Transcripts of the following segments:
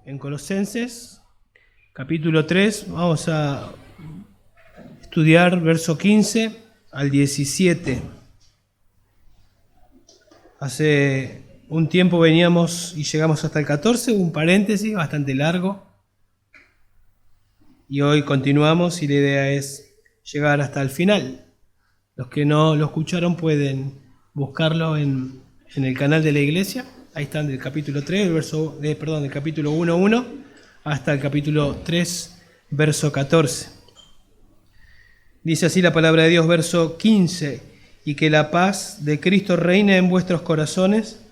en Colosenses, capítulo 3, vamos a estudiar verso 15 al 17. Hace un tiempo veníamos y llegamos hasta el 14, un paréntesis bastante largo. Y hoy continuamos y la idea es llegar hasta el final. Los que no lo escucharon pueden buscarlo en el canal de la iglesia. Ahí están del capítulo 3, del capítulo 1.1 hasta el capítulo 3, verso 14. Dice así la palabra de Dios, verso 15: y que la paz de Cristo reine en vuestros corazones,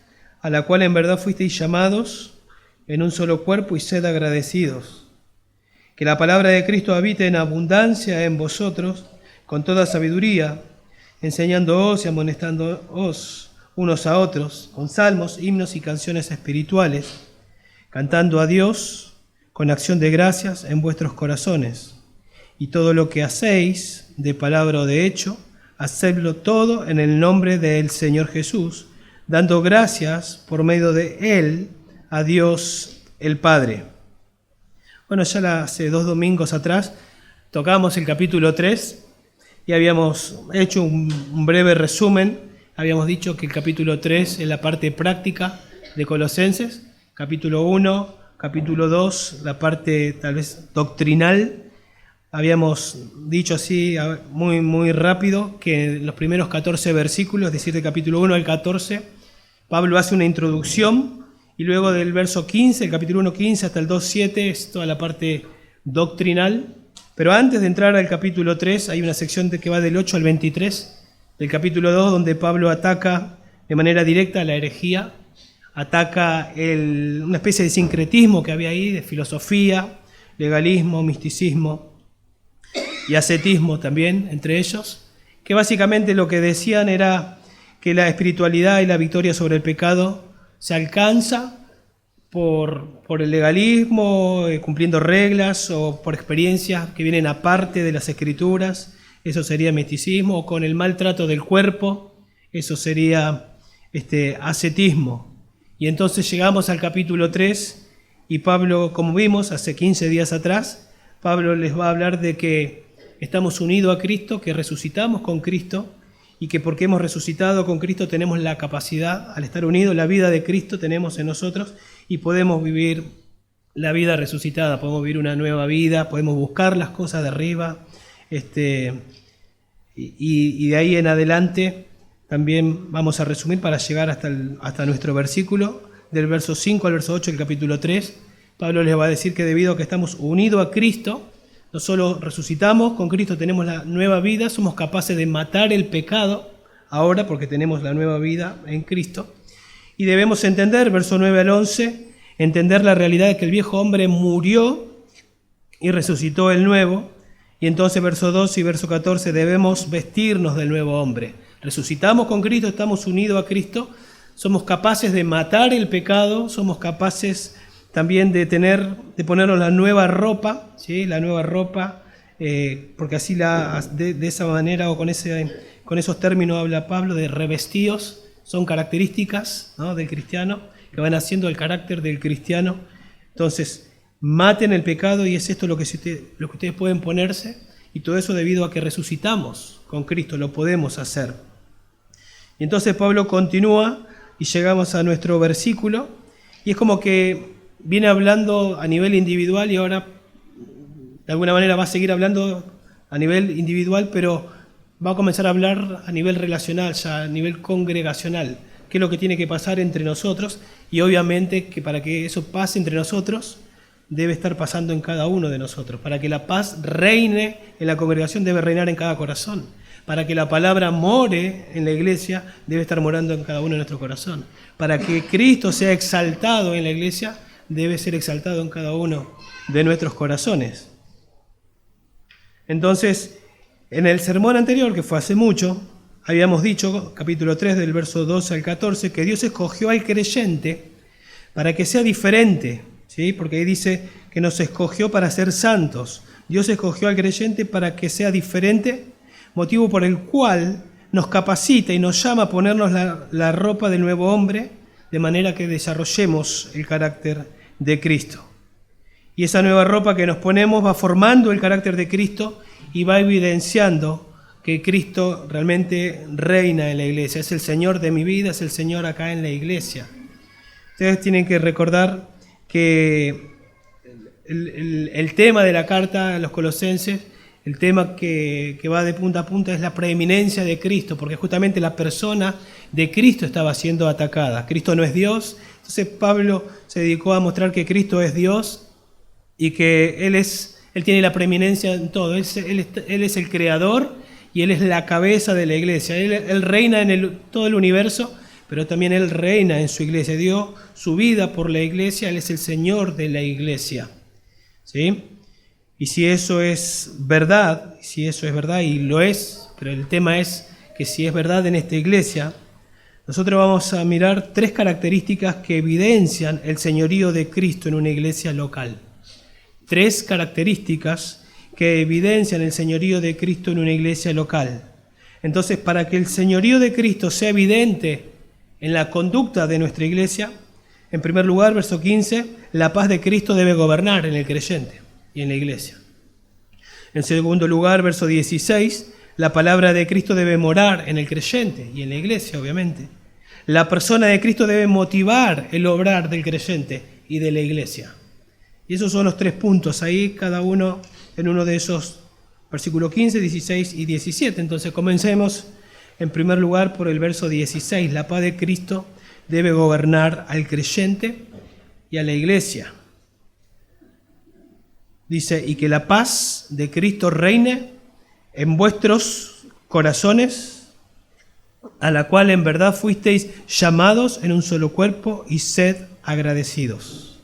a la cual en verdad fuisteis llamados en un solo cuerpo, y sed agradecidos. Que la palabra de Cristo habite en abundancia en vosotros, con toda sabiduría, enseñándoos y amonestándoos unos a otros, con salmos, himnos y canciones espirituales, cantando a Dios con acción de gracias en vuestros corazones. Y todo lo que hacéis, de palabra o de hecho, hacedlo todo en el nombre del Señor Jesús, dando gracias por medio de Él a Dios el Padre. Bueno, ya hace 2 domingos atrás tocamos el capítulo 3 y habíamos hecho un breve resumen. Habíamos dicho que el capítulo 3 es la parte práctica de Colosenses, capítulo 1, capítulo 2, la parte tal vez doctrinal. Habíamos dicho así muy rápido que en los primeros 14 versículos, es decir, del capítulo 1 al 14, Pablo hace una introducción y luego del verso 15, el capítulo 1:15 hasta el 2:7 es toda la parte doctrinal. Pero antes de entrar al capítulo 3 hay una sección que va del 8 al 23 del capítulo 2 donde Pablo ataca de manera directa la herejía, ataca una especie de sincretismo que había ahí, de filosofía, legalismo, misticismo y ascetismo también entre ellos, que básicamente lo que decían era que la espiritualidad y la victoria sobre el pecado se alcanza por el legalismo, cumpliendo reglas o por experiencias que vienen aparte de las escrituras. Eso sería misticismo, o con el maltrato del cuerpo, eso sería ascetismo. Y entonces llegamos al capítulo 3 y Pablo, como vimos hace 15 días atrás, Pablo les va a hablar de que estamos unidos a Cristo, que resucitamos con Cristo y que porque hemos resucitado con Cristo tenemos la capacidad, al estar unidos, la vida de Cristo tenemos en nosotros y podemos vivir la vida resucitada, podemos vivir una nueva vida, podemos buscar las cosas de arriba. Y de ahí en adelante también vamos a resumir para llegar hasta nuestro versículo, del verso 5 al verso 8 del capítulo 3. Pablo les va a decir que debido a que estamos unidos a Cristo, no solo resucitamos con Cristo, tenemos la nueva vida, somos capaces de matar el pecado ahora porque tenemos la nueva vida en Cristo. Y debemos entender, verso 9 al 11, entender la realidad de que el viejo hombre murió y resucitó el nuevo. Y entonces verso 12 y verso 14 debemos vestirnos del nuevo hombre. Resucitamos con Cristo, estamos unidos a Cristo, somos capaces de matar el pecado, somos capaces también de ponernos la nueva ropa, ¿sí? La nueva ropa, porque así de esa manera o con esos términos habla Pablo de revestidos, son características, ¿no?, del cristiano, que van haciendo el carácter del cristiano. Entonces, maten el pecado y es esto lo que ustedes pueden ponerse, y todo eso debido a que resucitamos con Cristo, lo podemos hacer. Y entonces Pablo continúa y llegamos a nuestro versículo y es como que viene hablando a nivel individual y ahora de alguna manera va a seguir hablando a nivel individual, pero va a comenzar a hablar a nivel relacional, ya a nivel congregacional, qué es lo que tiene que pasar entre nosotros y obviamente que para que eso pase entre nosotros debe estar pasando en cada uno de nosotros. Para que la paz reine en la congregación debe reinar en cada corazón. Para que la palabra more en la iglesia debe estar morando en cada uno de nuestro corazón. Para que Cristo sea exaltado en la iglesia debe ser exaltado en cada uno de nuestros corazones. Entonces, en el sermón anterior, que fue hace mucho, habíamos dicho, capítulo 3 del verso 12 al 14, que Dios escogió al creyente para que sea diferente. ¿Sí? Porque ahí dice que nos escogió para ser santos. Dios escogió al creyente para que sea diferente, motivo por el cual nos capacita y nos llama a ponernos la ropa del nuevo hombre, de manera que desarrollemos el carácter de Cristo. Y esa nueva ropa que nos ponemos va formando el carácter de Cristo y va evidenciando que Cristo realmente reina en la iglesia. Es el Señor de mi vida, es el Señor acá en la iglesia. Ustedes tienen que recordar que el tema de la carta a los Colosenses, el tema que va de punta a punta es la preeminencia de Cristo, porque justamente la persona de Cristo estaba siendo atacada. Cristo no es Dios, entonces Pablo se dedicó a mostrar que Cristo es Dios y que Él tiene la preeminencia en todo. Él es el creador y Él es la cabeza de la iglesia. Él reina en todo el universo, pero también Él reina en su iglesia. Dio su vida por la iglesia, Él es el Señor de la iglesia. ¿Sí? Y si eso es verdad, y lo es, pero el tema es que si es verdad en esta iglesia, nosotros vamos a mirar 3 características que evidencian el señorío de Cristo en una iglesia local. 3 características que evidencian el señorío de Cristo en una iglesia local. Entonces, para que el señorío de Cristo sea evidente en la conducta de nuestra iglesia, en primer lugar, verso 15, la paz de Cristo debe gobernar en el creyente y en la iglesia. En segundo lugar, verso 16, la palabra de Cristo debe morar en el creyente y en la iglesia, obviamente. La persona de Cristo debe motivar el obrar del creyente y de la iglesia. Y esos son los 3 puntos, ahí cada uno en uno de esos versículos 15, 16 y 17. Entonces comencemos en primer lugar por el verso 16. La paz de Cristo debe gobernar al creyente y a la iglesia. Dice, y que la paz de Cristo reine en vuestros corazones, a la cual en verdad fuisteis llamados en un solo cuerpo, y sed agradecidos.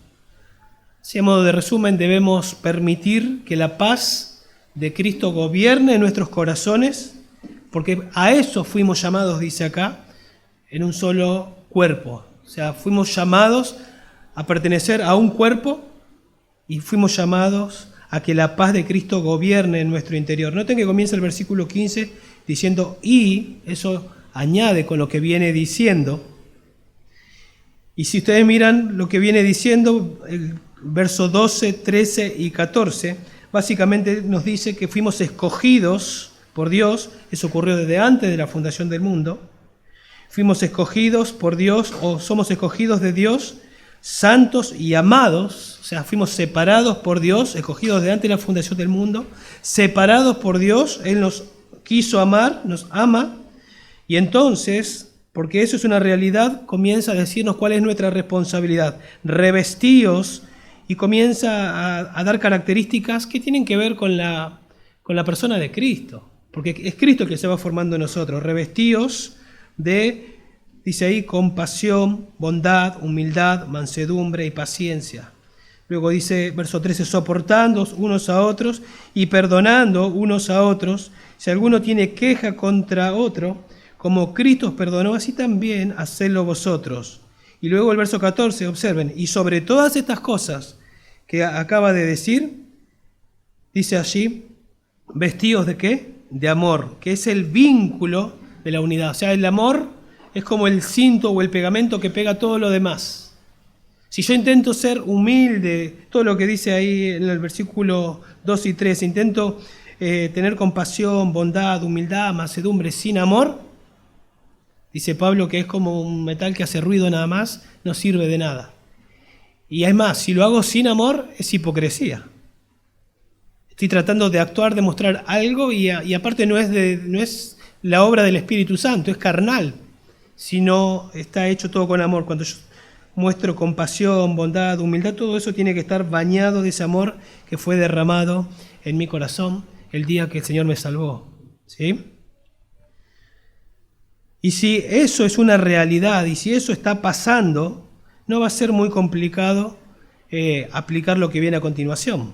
Así, a modo de resumen, debemos permitir que la paz de Cristo gobierne en nuestros corazones, porque a eso fuimos llamados, dice acá, en un solo cuerpo. O sea, fuimos llamados a pertenecer a un cuerpo y fuimos llamados a que la paz de Cristo gobierne en nuestro interior. Noten que comienza el versículo 15 diciendo, y eso añade con lo que viene diciendo. Y si ustedes miran lo que viene diciendo, el verso 12, 13 y 14, básicamente nos dice que fuimos escogidos por Dios. Eso ocurrió desde antes de la fundación del mundo. Fuimos escogidos por Dios, o somos escogidos de Dios, santos y amados. O sea, fuimos separados por Dios, escogidos de antes de la fundación del mundo, separados por Dios. Él nos quiso amar, nos ama, y entonces, porque eso es una realidad, comienza a decirnos cuál es nuestra responsabilidad. Revestíos, y comienza a dar características que tienen que ver con la persona de Cristo, porque es Cristo que se va formando en nosotros. Revestíos de, dice ahí, compasión, bondad, humildad, mansedumbre y paciencia. Luego dice, verso 13, soportándoos unos a otros y perdonando unos a otros, si alguno tiene queja contra otro, como Cristo os perdonó, así también hacedlo vosotros. Y luego el verso 14, observen, y sobre todas estas cosas que acaba de decir, dice allí, vestidos de ¿qué? De amor, que es el vínculo de la unidad. O sea, el amor es como el cinto o el pegamento que pega todo lo demás. Si yo intento ser humilde, todo lo que dice ahí en el versículo 2 y 3, intento tener compasión, bondad, humildad, mansedumbre sin amor, dice Pablo que es como un metal que hace ruido nada más, no sirve de nada. Y es más, si lo hago sin amor, es hipocresía. Estoy tratando de actuar, de mostrar algo y aparte no es la obra del Espíritu Santo, es carnal, sino está hecho todo con amor. Cuando yo muestro compasión, bondad, humildad, todo eso tiene que estar bañado de ese amor que fue derramado en mi corazón el día que el Señor me salvó. ¿Sí? Y si eso es una realidad y si eso está pasando, no va a ser muy complicado aplicar lo que viene a continuación.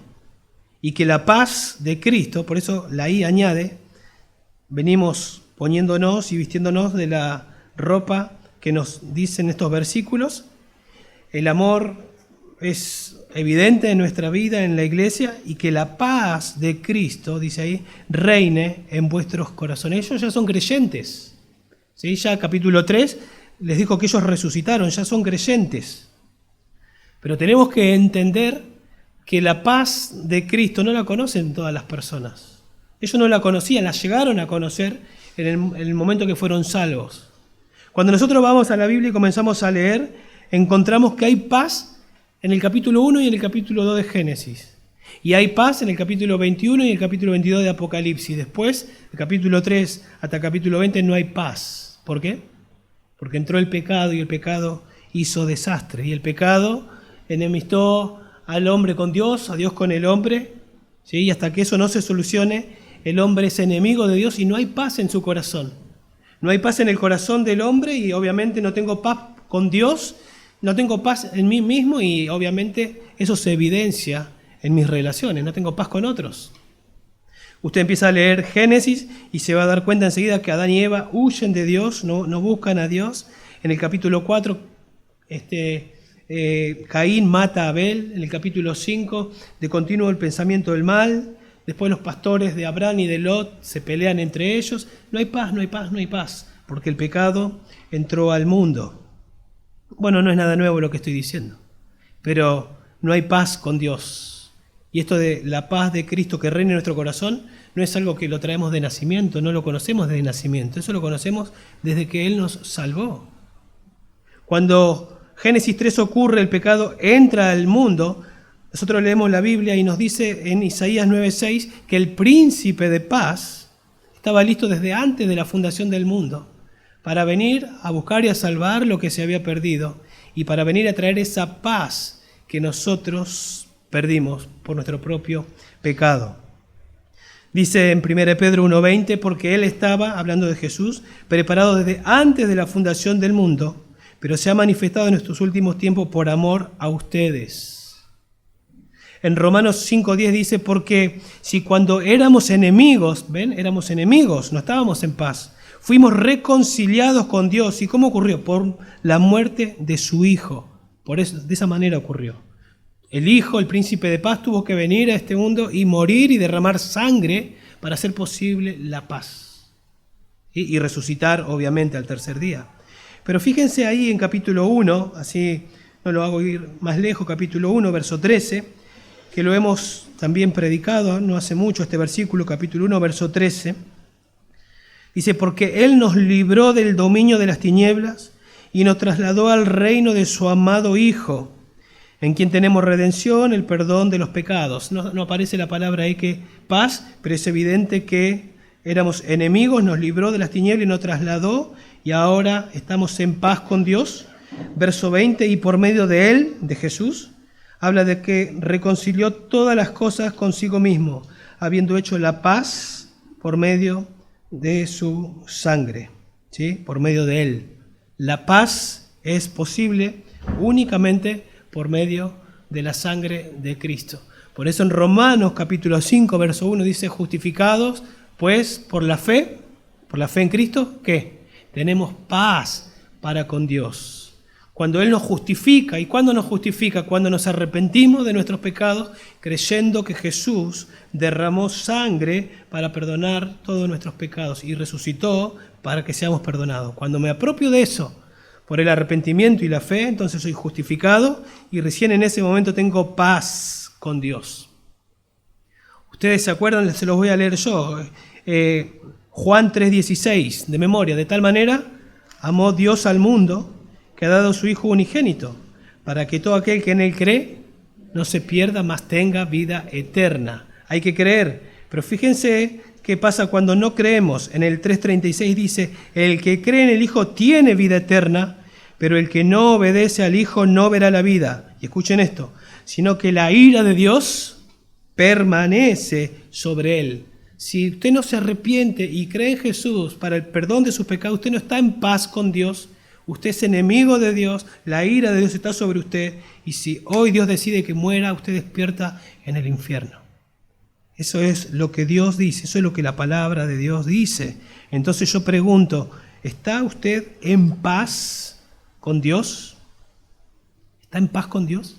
Y que la paz de Cristo, por eso la I añade, venimos poniéndonos y vistiéndonos de la ropa que nos dicen estos versículos. El amor es evidente en nuestra vida, en la iglesia, y que la paz de Cristo, dice ahí, reine en vuestros corazones. Ellos ya son creyentes. ¿Sí? Ya capítulo 3 les dijo que ellos resucitaron, ya son creyentes. Pero tenemos que entender que la paz de Cristo no la conocen todas las personas. Ellos no la conocían, la llegaron a conocer en el momento que fueron salvos. Cuando nosotros vamos a la Biblia y comenzamos a leer, encontramos que hay paz en el capítulo 1 y en el capítulo 2 de Génesis. Y hay paz en el capítulo 21 y el capítulo 22 de Apocalipsis. Después, el capítulo 3 hasta el capítulo 20 no hay paz. ¿Por qué? Porque entró el pecado y el pecado hizo desastre. Y el pecado enemistó al hombre con Dios, a Dios con el hombre. ¿Sí? Y hasta que eso no se solucione, el hombre es enemigo de Dios y no hay paz en su corazón. No hay paz en el corazón del hombre y obviamente no tengo paz con Dios, no tengo paz en mí mismo y obviamente eso se evidencia en mis relaciones, no tengo paz con otros. Usted empieza a leer Génesis y se va a dar cuenta enseguida que Adán y Eva huyen de Dios, no buscan a Dios. En el capítulo 4, Caín mata a Abel. En el capítulo 5, de continuo el pensamiento del mal. Después los pastores de Abraham y de Lot se pelean entre ellos. No hay paz, no hay paz, no hay paz, porque el pecado entró al mundo. Bueno, no es nada nuevo lo que estoy diciendo, pero no hay paz con Dios. Y esto de la paz de Cristo que reina en nuestro corazón no es algo que lo traemos de nacimiento, no lo conocemos desde nacimiento, eso lo conocemos desde que Él nos salvó. Cuando Génesis 3 ocurre, el pecado entra al mundo, nosotros leemos la Biblia y nos dice en Isaías 9:6 que el príncipe de paz estaba listo desde antes de la fundación del mundo para venir a buscar y a salvar lo que se había perdido y para venir a traer esa paz que nosotros perdimos por nuestro propio pecado. Dice en 1 Pedro 1:20, porque Él estaba, hablando de Jesús, preparado desde antes de la fundación del mundo, pero se ha manifestado en estos últimos tiempos por amor a ustedes. En Romanos 5:10 dice, porque si cuando éramos enemigos, ¿ven? Éramos enemigos, no estábamos en paz, fuimos reconciliados con Dios. ¿Y cómo ocurrió? Por la muerte de su Hijo. Por eso, de esa manera ocurrió. El Hijo, el príncipe de paz, tuvo que venir a este mundo y morir y derramar sangre para hacer posible la paz. Y resucitar, obviamente, al tercer día. Pero fíjense ahí en capítulo 1, así no lo hago ir más lejos, capítulo 1, verso 13, que lo hemos también predicado no hace mucho, este versículo, capítulo 1, verso 13. Dice, porque Él nos libró del dominio de las tinieblas y nos trasladó al reino de su amado Hijo, en quien tenemos redención, el perdón de los pecados. No aparece la palabra ahí que paz, pero es evidente que éramos enemigos, nos libró de las tinieblas y nos trasladó, y ahora estamos en paz con Dios. Verso 20, y por medio de Él, de Jesús, habla de que reconcilió todas las cosas consigo mismo, habiendo hecho la paz por medio de su sangre, ¿sí? Por medio de Él. La paz es posible únicamente por medio de la sangre de Cristo. Por eso en Romanos capítulo 5, verso 1 dice, justificados pues por la fe en Cristo, ¿qué? Tenemos paz para con Dios. Cuando Él nos justifica, ¿y cuándo nos justifica? Cuando nos arrepentimos de nuestros pecados, creyendo que Jesús derramó sangre para perdonar todos nuestros pecados y resucitó para que seamos perdonados. Cuando me apropio de eso, por el arrepentimiento y la fe, entonces soy justificado y recién en ese momento tengo paz con Dios. Ustedes se acuerdan, se los voy a leer yo. Juan 3:16, de memoria. De tal manera amó Dios al mundo que ha dado su Hijo unigénito, para que todo aquel que en Él cree no se pierda, mas tenga vida eterna. Hay que creer, pero fíjense qué pasa cuando no creemos. En el 3:36 dice, el que cree en el Hijo tiene vida eterna, pero el que no obedece al Hijo no verá la vida. Y escuchen esto, sino que la ira de Dios permanece sobre él. Si usted no se arrepiente y cree en Jesús para el perdón de sus pecados, usted no está en paz con Dios, usted es enemigo de Dios, la ira de Dios está sobre usted, y si hoy Dios decide que muera, usted despierta en el infierno. Eso es lo que Dios dice, eso es lo que la palabra de Dios dice. Entonces yo pregunto, ¿está usted en paz con Dios? ¿Está en paz con Dios?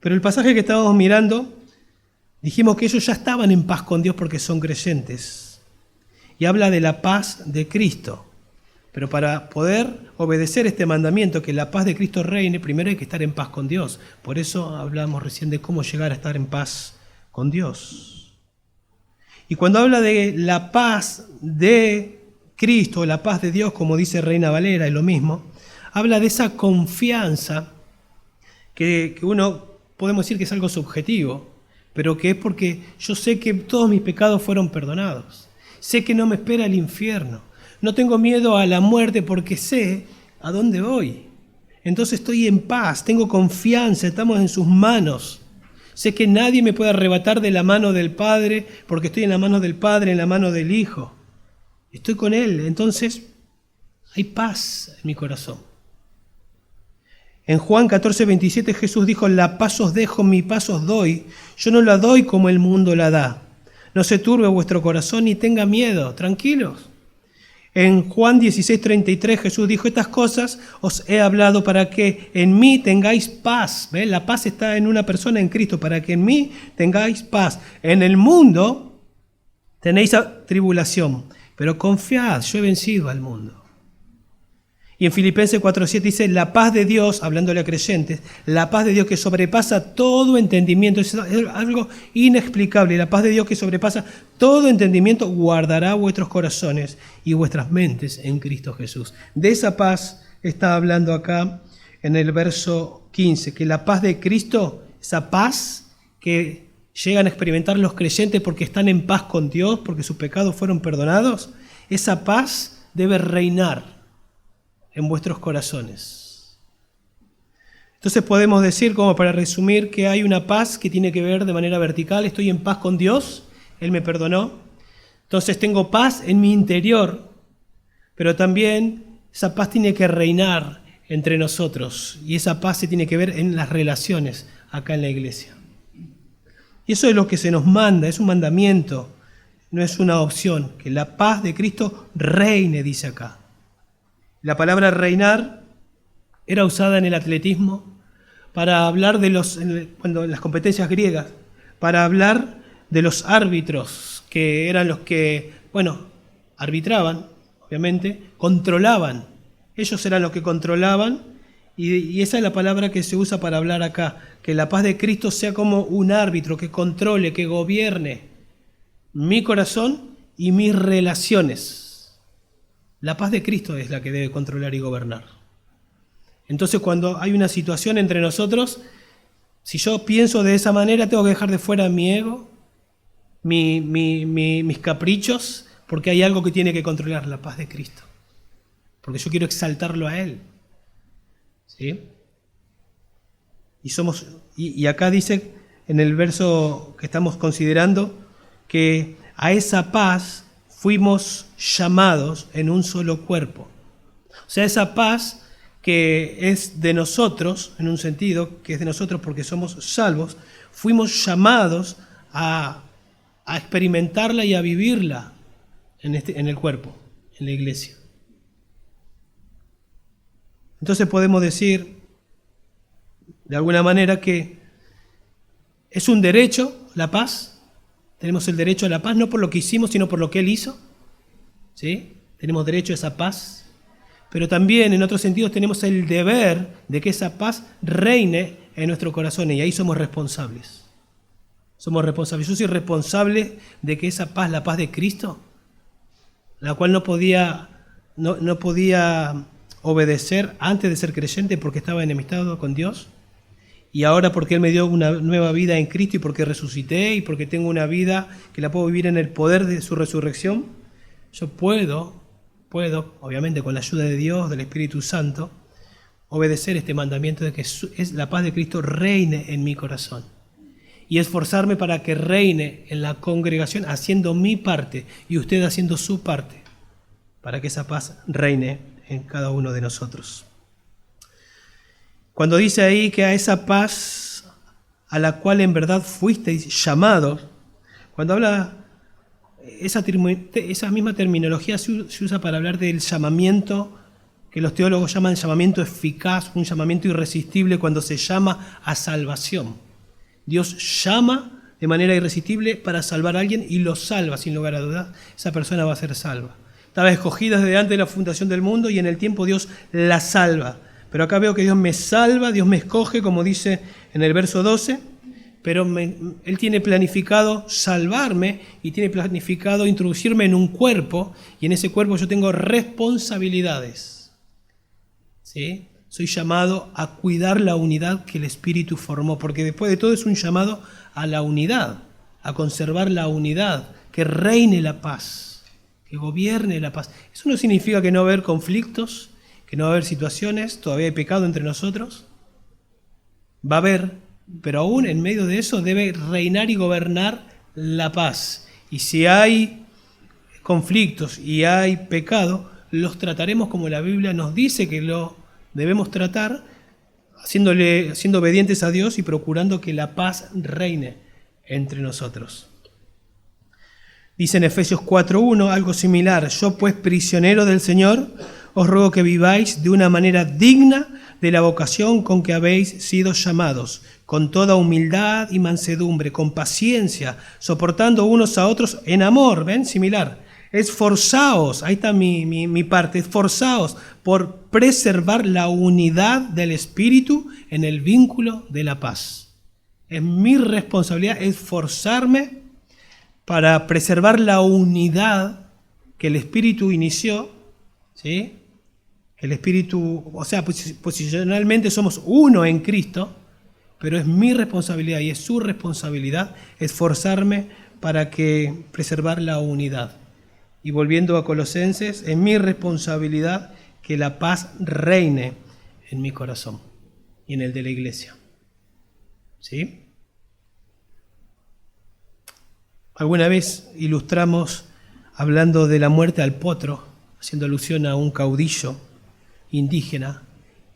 Pero el pasaje que estábamos mirando, dijimos que ellos ya estaban en paz con Dios porque son creyentes. Y habla de la paz de Cristo. Pero para poder obedecer este mandamiento, que la paz de Cristo reine, primero hay que estar en paz con Dios. Por eso hablamos recién de cómo llegar a estar en paz con Dios. Y cuando habla de la paz de Cristo, la paz de Dios, como dice Reina Valera, es lo mismo, habla de esa confianza que uno, podemos decir que es algo subjetivo, pero que es porque yo sé que todos mis pecados fueron perdonados. Sé que no me espera el infierno. No tengo miedo a la muerte porque sé a dónde voy. Entonces estoy en paz, tengo confianza, estamos en sus manos. Sé que nadie me puede arrebatar de la mano del Padre porque estoy en la mano del Padre, en la mano del Hijo. Estoy con Él, entonces hay paz en mi corazón. En Juan 14:27 Jesús dijo: la paz os dejo, mi paz os doy. Yo no la doy como el mundo la da. No se turbe vuestro corazón ni tenga miedo, tranquilos. En Juan 16:33 Jesús dijo: estas cosas os he hablado para que en mí tengáis paz. ¿Ves? La paz está en una persona, en Cristo, para que en mí tengáis paz. En el mundo tenéis tribulación, pero confiad, yo he vencido al mundo. Y en Filipenses 4:7 dice: la paz de Dios, hablándole a creyentes, la paz de Dios que sobrepasa todo entendimiento, es algo inexplicable. La paz de Dios que sobrepasa todo entendimiento guardará vuestros corazones y vuestras mentes en Cristo Jesús. De esa paz está hablando acá en el verso 15, que la paz de Cristo, esa paz que llegan a experimentar los creyentes porque están en paz con Dios, porque sus pecados fueron perdonados, esa paz debe reinar en vuestros corazones. Entonces podemos decir, como para resumir, que hay una paz que tiene que ver de manera vertical. Estoy en paz con Dios, Él me perdonó. Entonces tengo paz en mi interior, pero también esa paz tiene que reinar entre nosotros. Y esa paz se tiene que ver en las relaciones acá en la iglesia. Y eso es lo que se nos manda, es un mandamiento, no es una opción. Que la paz de Cristo reine, dice acá. La palabra reinar era usada en el atletismo para hablar de cuando las competencias griegas, para hablar de los árbitros, que eran los que, arbitraban, obviamente, controlaban. Ellos eran los que controlaban, y esa es la palabra que se usa para hablar acá, que la paz de Cristo sea como un árbitro que controle, que gobierne mi corazón y mis relaciones. La paz de Cristo es la que debe controlar y gobernar. Entonces, cuando hay una situación entre nosotros, si yo pienso de esa manera, tengo que dejar de fuera mi ego, mis caprichos, porque hay algo que tiene que controlar: la paz de Cristo. Porque yo quiero exaltarlo a Él. ¿Sí? Y acá dice, en el verso que estamos considerando, que a esa paz fuimos llamados en un solo cuerpo. O sea, esa paz que es de nosotros, en un sentido, que es de nosotros porque somos salvos, fuimos llamados a experimentarla y a vivirla en el cuerpo, en la iglesia. Entonces podemos decir, de alguna manera, que es un derecho la paz. Tenemos el derecho a la paz, no por lo que hicimos, sino por lo que Él hizo. ¿Sí? Tenemos derecho a esa paz. Pero también, en otros sentidos, tenemos el deber de que esa paz reine en nuestro corazón. Y ahí somos responsables. Somos responsables. Yo soy responsable de que esa paz, la paz de Cristo, la cual no podía obedecer antes de ser creyente porque estaba enemistado con Dios, y ahora porque Él me dio una nueva vida en Cristo y porque resucité y porque tengo una vida que la puedo vivir en el poder de su resurrección, yo puedo, obviamente con la ayuda de Dios, del Espíritu Santo, obedecer este mandamiento de que es la paz de Cristo reine en mi corazón. Y esforzarme para que reine en la congregación haciendo mi parte y usted haciendo su parte, para que esa paz reine en cada uno de nosotros. Cuando dice ahí que a esa paz a la cual en verdad fuisteis llamados, cuando habla, esa misma terminología se usa para hablar del llamamiento, que los teólogos llaman llamamiento eficaz, un llamamiento irresistible cuando se llama a salvación. Dios llama de manera irresistible para salvar a alguien y lo salva sin lugar a dudas. Esa persona va a ser salva. Estaba escogida desde antes de la fundación del mundo y en el tiempo Dios la salva. Pero acá veo que Dios me salva, Dios me escoge, como dice en el verso 12, pero Él tiene planificado salvarme y tiene planificado introducirme en un cuerpo, y en ese cuerpo yo tengo responsabilidades. ¿Sí? Soy llamado a cuidar la unidad que el Espíritu formó, porque después de todo es un llamado a la unidad, a conservar la unidad, que reine la paz, que gobierne la paz. Eso no significa que no va a haber conflictos, que no va a haber situaciones, todavía hay pecado entre nosotros. Va a haber, pero aún en medio de eso debe reinar y gobernar la paz. Y si hay conflictos y hay pecado, los trataremos como la Biblia nos dice que lo debemos tratar, siendo obedientes a Dios y procurando que la paz reine entre nosotros. Dice en Efesios 4:1 algo similar: yo pues, prisionero del Señor, os ruego que viváis de una manera digna de la vocación con que habéis sido llamados, con toda humildad y mansedumbre, con paciencia, soportando unos a otros en amor. ¿Ven? Similar. Esforzaos, ahí está mi parte, esforzaos por preservar la unidad del Espíritu en el vínculo de la paz. Es mi responsabilidad esforzarme para preservar la unidad que el Espíritu inició, ¿sí? El Espíritu, o sea, posicionalmente somos uno en Cristo, pero es mi responsabilidad y es su responsabilidad esforzarme para preservar la unidad. Y volviendo a Colosenses, es mi responsabilidad que la paz reine en mi corazón y en el de la iglesia. ¿Sí? Alguna vez ilustramos hablando de la muerte al potro, haciendo alusión a un caudillo indígena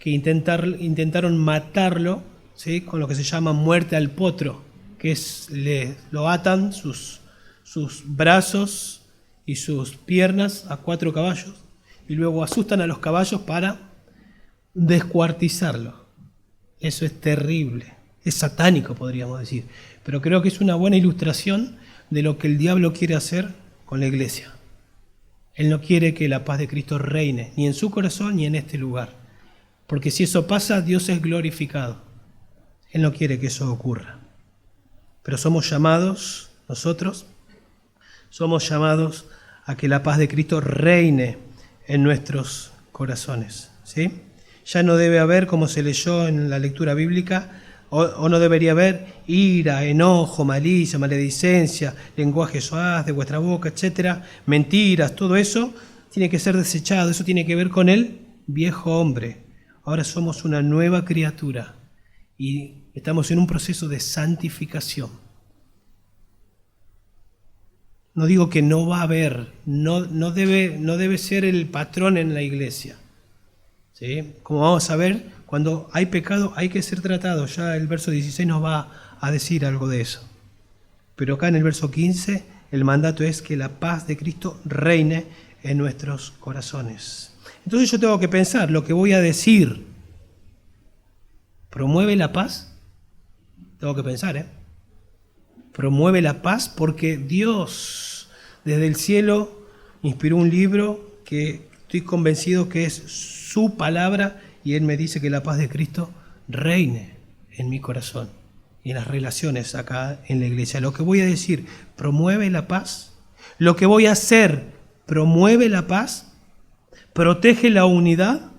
que intentaron matarlo, ¿sí? Con lo que se llama muerte al potro, que es lo atan sus brazos y sus piernas a 4 caballos y luego asustan a los caballos para descuartizarlo. Eso es terrible, es satánico, podríamos decir, pero creo que es una buena ilustración de lo que el diablo quiere hacer con la iglesia. Él no quiere que la paz de Cristo reine, ni en su corazón ni en este lugar, porque si eso pasa, Dios es glorificado. Él no quiere que eso ocurra. Pero somos llamados, nosotros, somos llamados a que la paz de Cristo reine en nuestros corazones, ¿sí? Ya no debe haber, como se leyó en la lectura bíblica, o no debería haber ira, enojo, malicia, maledicencia, lenguaje soaz de vuestra boca, etcétera, mentiras, todo eso tiene que ser desechado. Eso tiene que ver con el viejo hombre. Ahora somos una nueva criatura y estamos en un proceso de santificación. No digo que no va a haber, no debe ser el patrón en la iglesia, ¿sí? Como vamos a ver, cuando hay pecado hay que ser tratado. Ya el verso 16 nos va a decir algo de eso. Pero acá en el verso 15 el mandato es que la paz de Cristo reine en nuestros corazones. Entonces yo tengo que pensar, lo que voy a decir, ¿promueve la paz? Tengo que pensar, promueve la paz, porque Dios desde el cielo inspiró un libro que estoy convencido que es su palabra, y Él me dice que la paz de Cristo reine en mi corazón y en las relaciones acá en la iglesia. Lo que voy a decir, ¿promueve la paz? Lo que voy a hacer, ¿promueve la paz? ¿Protege la unidad?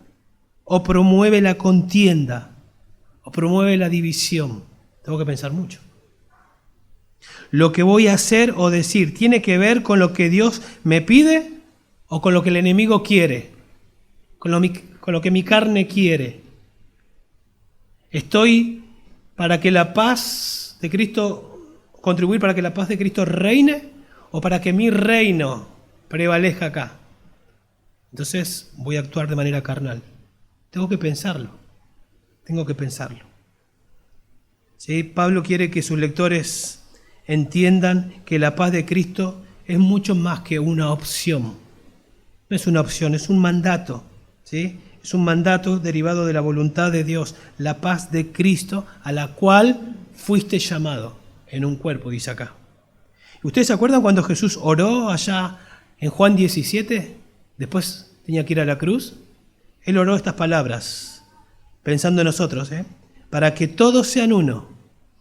¿O promueve la contienda? ¿O promueve la división? Tengo que pensar mucho. Lo que voy a hacer o decir, ¿tiene que ver con lo que Dios me pide o con lo que el enemigo quiere? Con lo que mi carne quiere. ¿Estoy para que la paz de Cristo, contribuir para que la paz de Cristo reine o para que mi reino prevalezca acá? Entonces voy a actuar de manera carnal. Tengo que pensarlo. ¿Sí? Pablo quiere que sus lectores entiendan que la paz de Cristo es mucho más que una opción. No es una opción, es un mandato, ¿sí? Es un mandato derivado de la voluntad de Dios, la paz de Cristo a la cual fuiste llamado en un cuerpo, dice acá. ¿Ustedes se acuerdan cuando Jesús oró allá en Juan 17? después tenía que ir a la cruz, él oró estas palabras, pensando en nosotros, para que todos sean uno.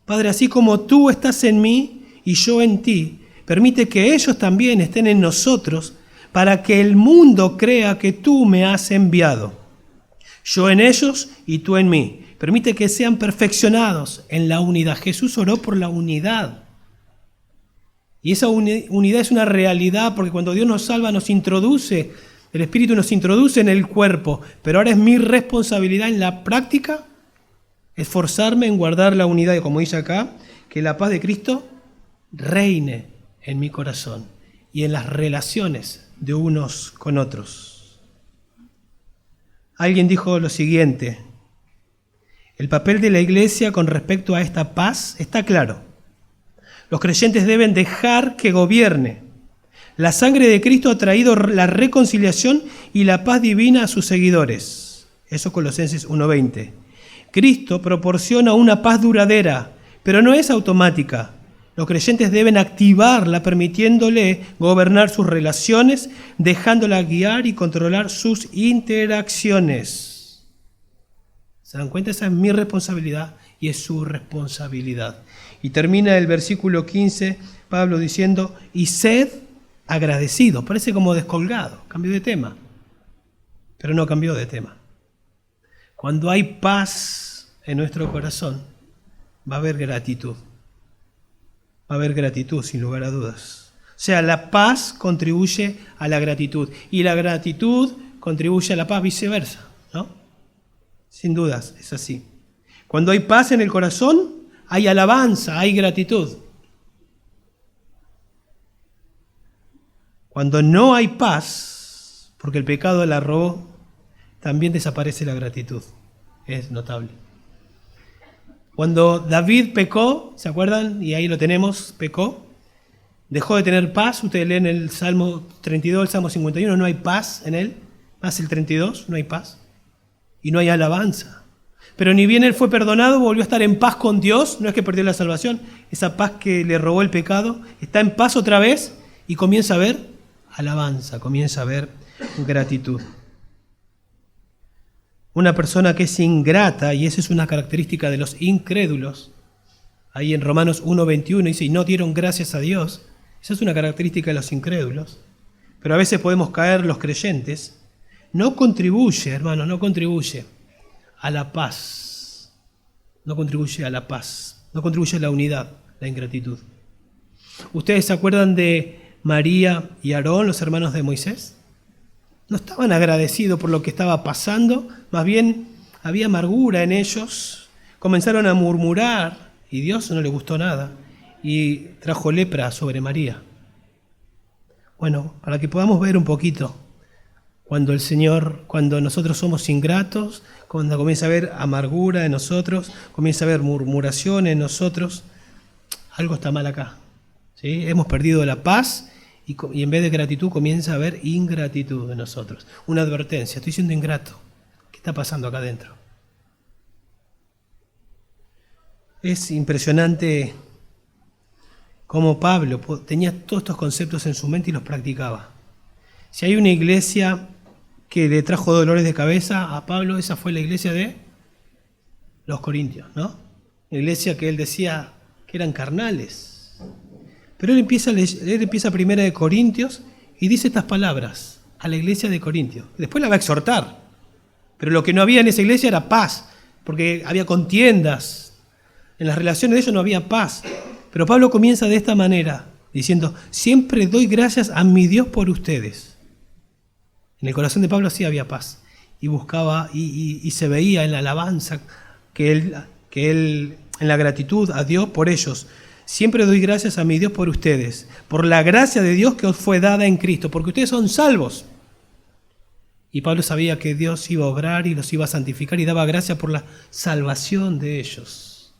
Padre, así como tú estás en mí y yo en ti, permite que ellos también estén en nosotros, para que el mundo crea que tú me has enviado. Yo en ellos y tú en mí. Permite que sean perfeccionados en la unidad. Jesús oró por la unidad. Y esa unidad es una realidad porque cuando Dios nos salva, nos introduce, el Espíritu nos introduce en el cuerpo. Pero ahora es mi responsabilidad en la práctica esforzarme en guardar la unidad. Y como dice acá, que la paz de Cristo reine en mi corazón y en las relaciones de unos con otros. Alguien dijo lo siguiente: el papel de la iglesia con respecto a esta paz está claro. Los creyentes deben dejar que gobierne. La sangre de Cristo ha traído la reconciliación y la paz divina a sus seguidores. Eso Colosenses 1:20. Cristo proporciona una paz duradera, pero no es automática. Los creyentes deben activarla permitiéndole gobernar sus relaciones, dejándola guiar y controlar sus interacciones. ¿Se dan cuenta? Esa es mi responsabilidad y es su responsabilidad. Y termina el versículo 15, Pablo diciendo, y sed agradecidos. Parece como descolgado, cambió de tema, pero no cambió de tema. Cuando hay paz en nuestro corazón, va a haber gratitud. Va a haber gratitud, sin lugar a dudas. O sea, la paz contribuye a la gratitud y la gratitud contribuye a la paz, viceversa, ¿no? Sin dudas, es así. Cuando hay paz en el corazón, hay alabanza, hay gratitud. Cuando no hay paz, porque el pecado la robó, también desaparece la gratitud. Es notable. Cuando David pecó, ¿se acuerdan? Y ahí lo tenemos, pecó. Dejó de tener paz. Ustedes leen el Salmo 32, el Salmo 51, no hay paz en él. Más el 32, no hay paz. Y no hay alabanza. Pero ni bien él fue perdonado, volvió a estar en paz con Dios. No es que perdió la salvación. Esa paz que le robó el pecado, está en paz otra vez y comienza a ver alabanza, comienza a ver gratitud. Una persona que es ingrata, y esa es una característica de los incrédulos, ahí en Romanos 1:21 dice, y no dieron gracias a Dios. Esa es una característica de los incrédulos. Pero a veces podemos caer los creyentes. No contribuye, hermano, no contribuye a la paz. No contribuye a la paz. No contribuye a la unidad, la ingratitud. ¿Ustedes se acuerdan de María y Aarón, los hermanos de Moisés? No estaban agradecidos por lo que estaba pasando, más bien había amargura en ellos. Comenzaron a murmurar y Dios no le gustó nada y trajo lepra sobre María. Bueno, para que podamos ver un poquito, cuando nosotros somos ingratos, cuando comienza a haber amargura en nosotros, comienza a haber murmuración en nosotros, algo está mal acá, ¿sí? Hemos perdido la paz. Y en vez de gratitud comienza a haber ingratitud en nosotros. Una advertencia, estoy siendo ingrato. ¿Qué está pasando acá adentro? Es impresionante cómo Pablo tenía todos estos conceptos en su mente y los practicaba. Si hay una iglesia que le trajo dolores de cabeza a Pablo, esa fue la iglesia de los Corintios, ¿no? La iglesia que él decía que eran carnales. Pero él empieza Primera de Corintios y dice estas palabras a la iglesia de Corintios. Después la va a exhortar. Pero lo que no había en esa iglesia era paz, porque había contiendas. En las relaciones de ellos no había paz. Pero Pablo comienza de esta manera, diciendo, siempre doy gracias a mi Dios por ustedes. En el corazón de Pablo sí había paz. Y buscaba, y se veía en la alabanza que él, en la gratitud a Dios por ellos. Siempre doy gracias a mi Dios por ustedes, por la gracia de Dios que os fue dada en Cristo, porque ustedes son salvos. Y Pablo sabía que Dios iba a obrar y los iba a santificar y daba gracia por la salvación de ellos.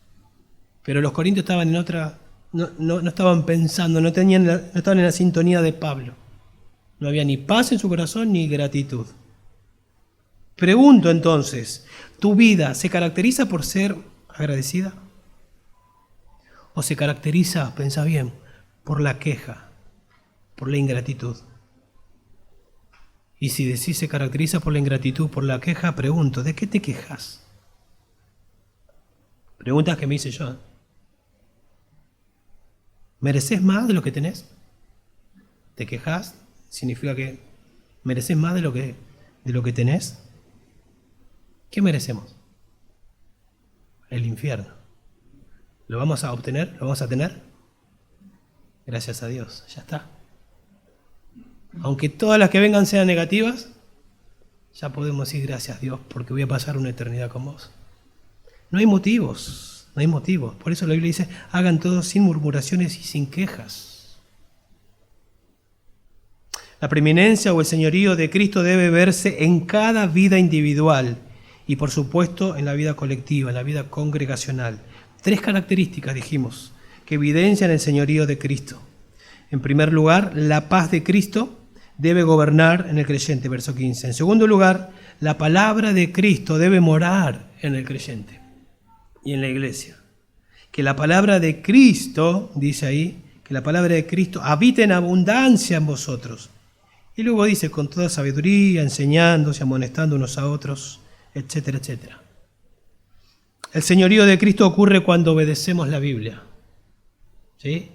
Pero los corintios estaban en otra, no estaban pensando, no estaban en la sintonía de Pablo. No había ni paz en su corazón ni gratitud. Pregunto entonces, ¿tu vida se caracteriza por ser agradecida? ¿O se caracteriza, pensá bien, por la queja, por la ingratitud? Y si decís se caracteriza por la ingratitud, por la queja, pregunto, ¿de qué te quejas? Preguntas que me hice yo. ¿Mereces más de lo que tenés? ¿Te quejas? ¿Significa que mereces más de lo que tenés? ¿Qué merecemos? El infierno. ¿Lo vamos a obtener? ¿Lo vamos a tener? Gracias a Dios, ya está. Aunque todas las que vengan sean negativas, ya podemos decir gracias a Dios porque voy a pasar una eternidad con vos. No hay motivos, no hay motivos. Por eso la Biblia dice, hagan todo sin murmuraciones y sin quejas. La preeminencia o el señorío de Cristo debe verse en cada vida individual y por supuesto en la vida colectiva, en la vida congregacional. 3 características, dijimos, que evidencian el señorío de Cristo. En primer lugar, la paz de Cristo debe gobernar en el creyente, verso 15. En segundo lugar, la palabra de Cristo debe morar en el creyente y en la iglesia. Que la palabra de Cristo, dice ahí, que la palabra de Cristo habite en abundancia en vosotros. Y luego dice, con toda sabiduría, enseñándose, amonestando unos a otros, etcétera, etcétera. El señorío de Cristo ocurre cuando obedecemos la Biblia. ¿Sí?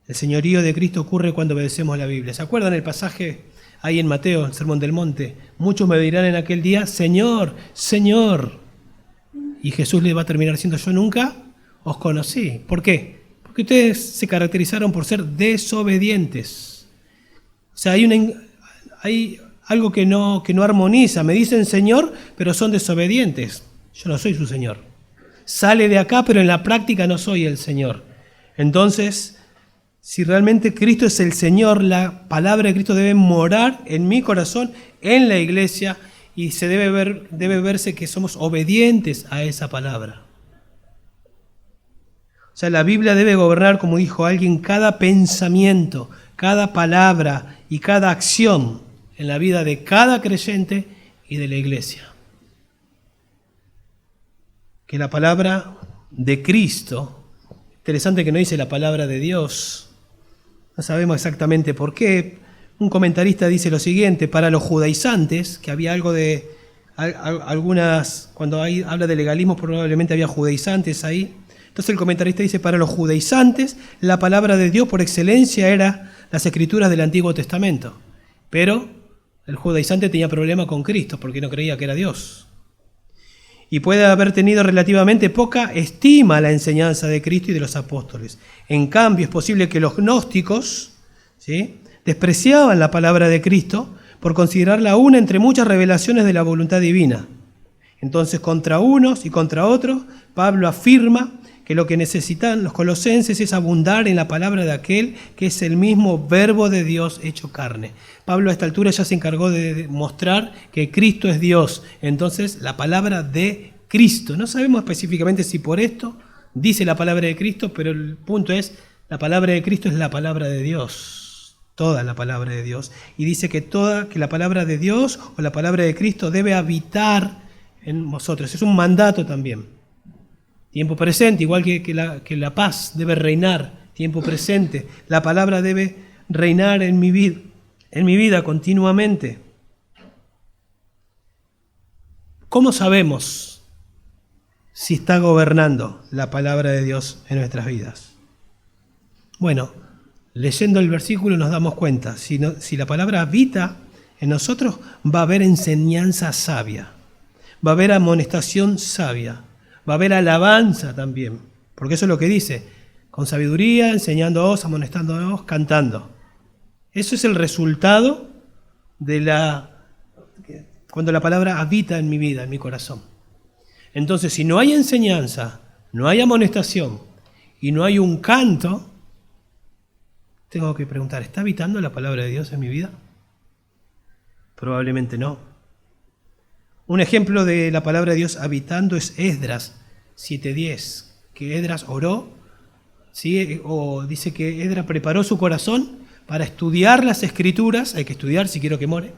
El señorío de Cristo ocurre cuando obedecemos la Biblia. ¿Se acuerdan el pasaje ahí en Mateo, el Sermón del Monte? Muchos me dirán en aquel día, Señor, Señor. Y Jesús les va a terminar diciendo, yo nunca os conocí. ¿Por qué? Porque ustedes se caracterizaron por ser desobedientes. O sea, hay algo que no armoniza. Me dicen Señor, pero son desobedientes. Yo no soy su Señor. Sale de acá, pero en la práctica no soy el Señor. Entonces, si realmente Cristo es el Señor, la palabra de Cristo debe morar en mi corazón, en la iglesia, y se debe verse que somos obedientes a esa palabra. O sea, la Biblia debe gobernar, como dijo alguien, cada pensamiento, cada palabra y cada acción en la vida de cada creyente y de la iglesia. Que la palabra de Cristo, interesante que no dice la palabra de Dios, no sabemos exactamente por qué. Un comentarista dice lo siguiente, para los judaizantes, que había algo de algunas, cuando habla de legalismo probablemente había judaizantes ahí. Entonces el comentarista dice, para los judaizantes la palabra de Dios por excelencia era las escrituras del Antiguo Testamento. Pero el judaizante tenía problema con Cristo porque no creía que era Dios. Y puede haber tenido relativamente poca estima a la enseñanza de Cristo y de los apóstoles. En cambio, es posible que los gnósticos, ¿sí?, despreciaban la palabra de Cristo por considerarla una entre muchas revelaciones de la voluntad divina. Entonces, contra unos y contra otros, Pablo afirma que lo que necesitan los colosenses es abundar en la palabra de aquel que es el mismo verbo de Dios hecho carne. Pablo a esta altura ya se encargó de mostrar que Cristo es Dios. Entonces, la palabra de Cristo. No sabemos específicamente si por esto dice la palabra de Cristo, pero el punto es, la palabra de Cristo es la palabra de Dios. Toda la palabra de Dios. Y dice que la palabra de Dios o la palabra de Cristo debe habitar en vosotros. Es un mandato también. Tiempo presente, igual que la paz debe reinar. Tiempo presente. La palabra debe reinar en mi vida continuamente. ¿Cómo sabemos si está gobernando la palabra de Dios en nuestras vidas? Bueno, leyendo el versículo nos damos cuenta, si la palabra habita en nosotros, va a haber enseñanza sabia, va a haber amonestación sabia, va a haber alabanza también, porque eso es lo que dice, con sabiduría, enseñándoos, amonestándoos, cantando. Eso es el resultado de cuando la palabra habita en mi vida, en mi corazón. Entonces, si no hay enseñanza, no hay amonestación y no hay un canto, tengo que preguntar, ¿está habitando la palabra de Dios en mi vida? Probablemente no. Un ejemplo de la palabra de Dios habitando es Esdras 7:10, que Esdras oró, ¿sí? O dice que Esdras preparó su corazón para estudiar las Escrituras, hay que estudiar si quiero que more,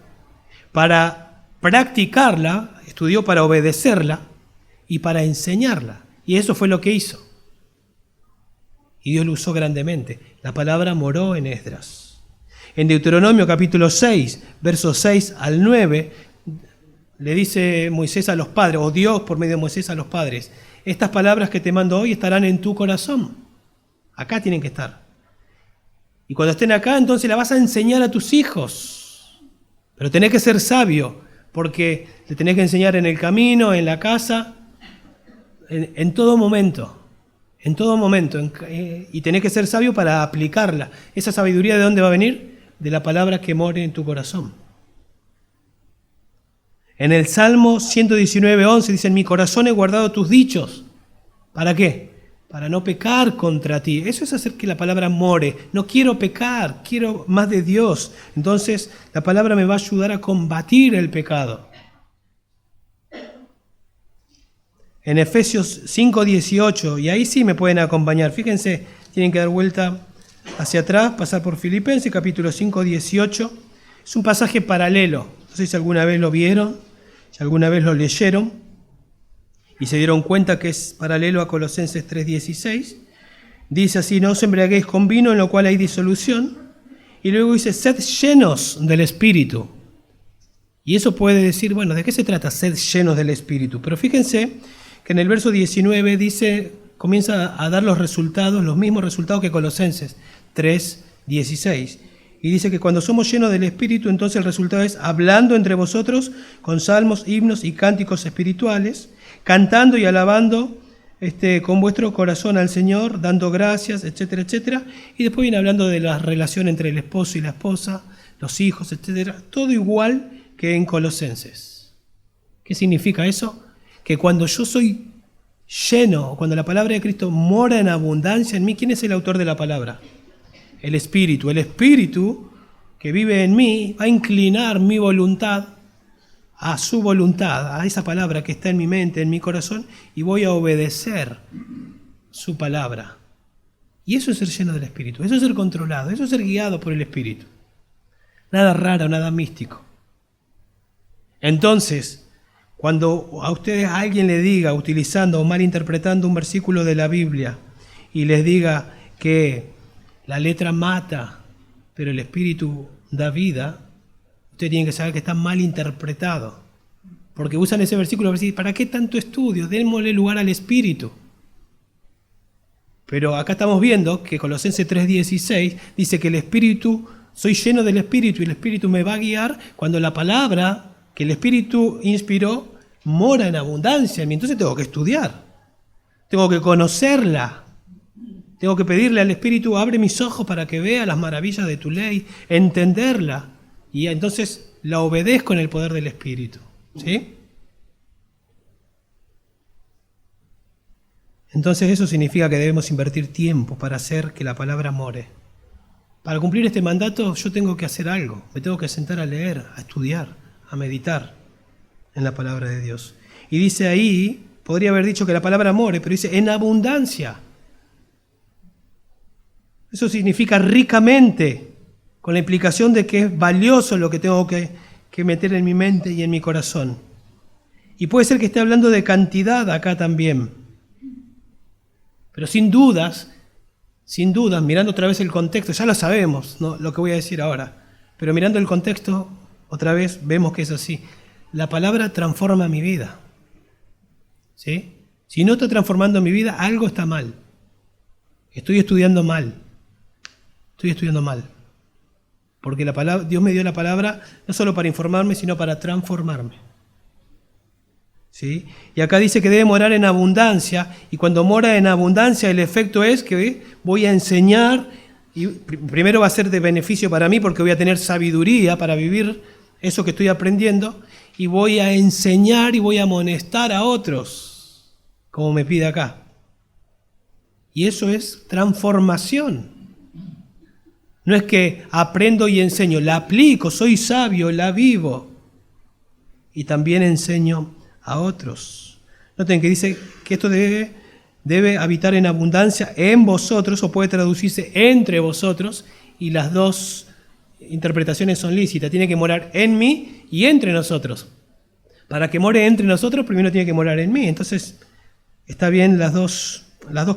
para practicarla, estudió para obedecerla y para enseñarla. Y eso fue lo que hizo. Y Dios lo usó grandemente. La palabra moró en Esdras. En Deuteronomio capítulo 6, versos 6 al 9, le dice Moisés a los padres, o Dios por medio de Moisés a los padres, estas palabras que te mando hoy estarán en tu corazón. Acá tienen que estar. Y cuando estén acá, entonces la vas a enseñar a tus hijos. Pero tenés que ser sabio, porque te tenés que enseñar en el camino, en la casa, en todo momento. En todo momento. Y tenés que ser sabio para aplicarla. ¿Esa sabiduría de dónde va a venir? De la palabra que more en tu corazón. En el Salmo 119:11 dice, en mi corazón he guardado tus dichos. ¿Para qué? Para no pecar contra ti. Eso es hacer que la palabra more. No quiero pecar, quiero más de Dios. Entonces la palabra me va a ayudar a combatir el pecado. En Efesios 5:18, y ahí sí me pueden acompañar. Fíjense, tienen que dar vuelta hacia atrás, pasar por Filipenses, capítulo 5:18. Es un pasaje paralelo. No sé si alguna vez lo vieron, si alguna vez lo leyeron y se dieron cuenta que es paralelo a Colosenses 3:16. Dice así, no os embriaguéis con vino en lo cual hay disolución. Y luego dice, sed llenos del Espíritu. Y eso puede decir, bueno, ¿de qué se trata sed llenos del Espíritu? Pero fíjense que en el verso 19 dice, comienza a dar los resultados, los mismos resultados que Colosenses 3:16. Y dice que cuando somos llenos del Espíritu, entonces el resultado es hablando entre vosotros con salmos, himnos y cánticos espirituales, cantando y alabando con vuestro corazón al Señor, dando gracias, etcétera, etcétera. Y después viene hablando de la relación entre el esposo y la esposa, los hijos, etcétera. Todo igual que en Colosenses. ¿Qué significa eso? Que cuando yo soy lleno, cuando la palabra de Cristo mora en abundancia en mí, ¿quién es el autor de la palabra? El Espíritu. El Espíritu que vive en mí va a inclinar mi voluntad a su voluntad, a esa palabra que está en mi mente, en mi corazón, y voy a obedecer su palabra. Y eso es ser lleno del Espíritu, eso es ser controlado, eso es ser guiado por el Espíritu. Nada raro, nada místico. Entonces, cuando a ustedes alguien le diga, utilizando o malinterpretando un versículo de la Biblia, y les diga que la letra mata, pero el Espíritu da vida, ustedes tienen que saber que está mal interpretado. Porque usan ese versículo para decir, ¿para qué tanto estudio? Démosle lugar al Espíritu. Pero acá estamos viendo que Colosenses 3:16 dice que el Espíritu, soy lleno del Espíritu y el Espíritu me va a guiar cuando la palabra que el Espíritu inspiró mora en abundancia en mí. Entonces tengo que estudiar, tengo que conocerla, tengo que pedirle al Espíritu, abre mis ojos para que vea las maravillas de tu ley, entenderla, y entonces la obedezco en el poder del Espíritu. ¿Sí? Entonces eso significa que debemos invertir tiempo para hacer que la palabra more. Para cumplir este mandato yo tengo que hacer algo, me tengo que sentar a leer, a estudiar, a meditar en la palabra de Dios. Y dice ahí, podría haber dicho que la palabra more, pero dice en abundancia. Eso significa ricamente, con la implicación de que es valioso lo que tengo que meter en mi mente y en mi corazón. Y puede ser que esté hablando de cantidad acá también. Pero sin dudas, mirando otra vez el contexto, ya lo sabemos, ¿no?, lo que voy a decir ahora, pero mirando el contexto, otra vez vemos que es así. La palabra transforma mi vida. ¿Sí? Si no está transformando mi vida, algo está mal. Estoy estudiando mal. Porque la palabra, Dios me dio la palabra no solo para informarme, sino para transformarme. ¿Sí? Y acá dice que debe morar en abundancia, y cuando mora en abundancia el efecto es que voy a enseñar, y primero va a ser de beneficio para mí porque voy a tener sabiduría para vivir eso que estoy aprendiendo, y voy a enseñar y voy a amonestar a otros, como me pide acá. Y eso es transformación. No es que aprendo y enseño, la aplico, soy sabio, la vivo. Y también enseño a otros. Noten que dice que esto debe habitar en abundancia en vosotros, o puede traducirse entre vosotros, y las dos interpretaciones son lícitas. Tiene que morar en mí y entre nosotros. Para que more entre nosotros, primero tiene que morar en mí. Entonces, está bien, las dos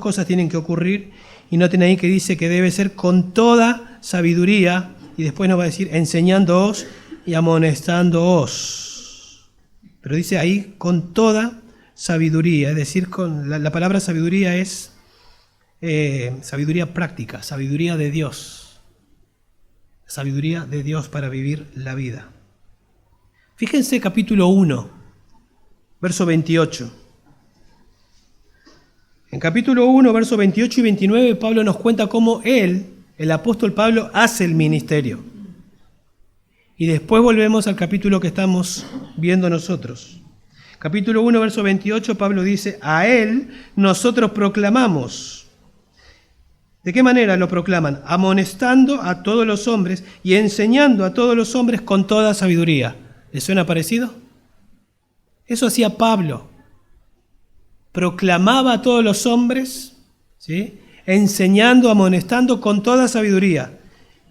cosas tienen que ocurrir. Y noten ahí que dice que debe ser con toda sabiduría y después nos va a decir enseñándoos y amonestándoos. Pero dice ahí con toda sabiduría, es decir, con la palabra sabiduría es sabiduría práctica, sabiduría de Dios. Sabiduría de Dios para vivir la vida. Fíjense capítulo 1, verso 28. En capítulo 1, versos 28 y 29, Pablo nos cuenta cómo él, el apóstol Pablo, hace el ministerio. Y después volvemos al capítulo que estamos viendo nosotros. Capítulo 1, verso 28, Pablo dice, a él nosotros proclamamos. ¿De qué manera lo proclaman? Amonestando a todos los hombres y enseñando a todos los hombres con toda sabiduría. ¿Les suena parecido? Eso hacía Pablo. Proclamaba a todos los hombres, ¿sí?, enseñando, amonestando con toda sabiduría.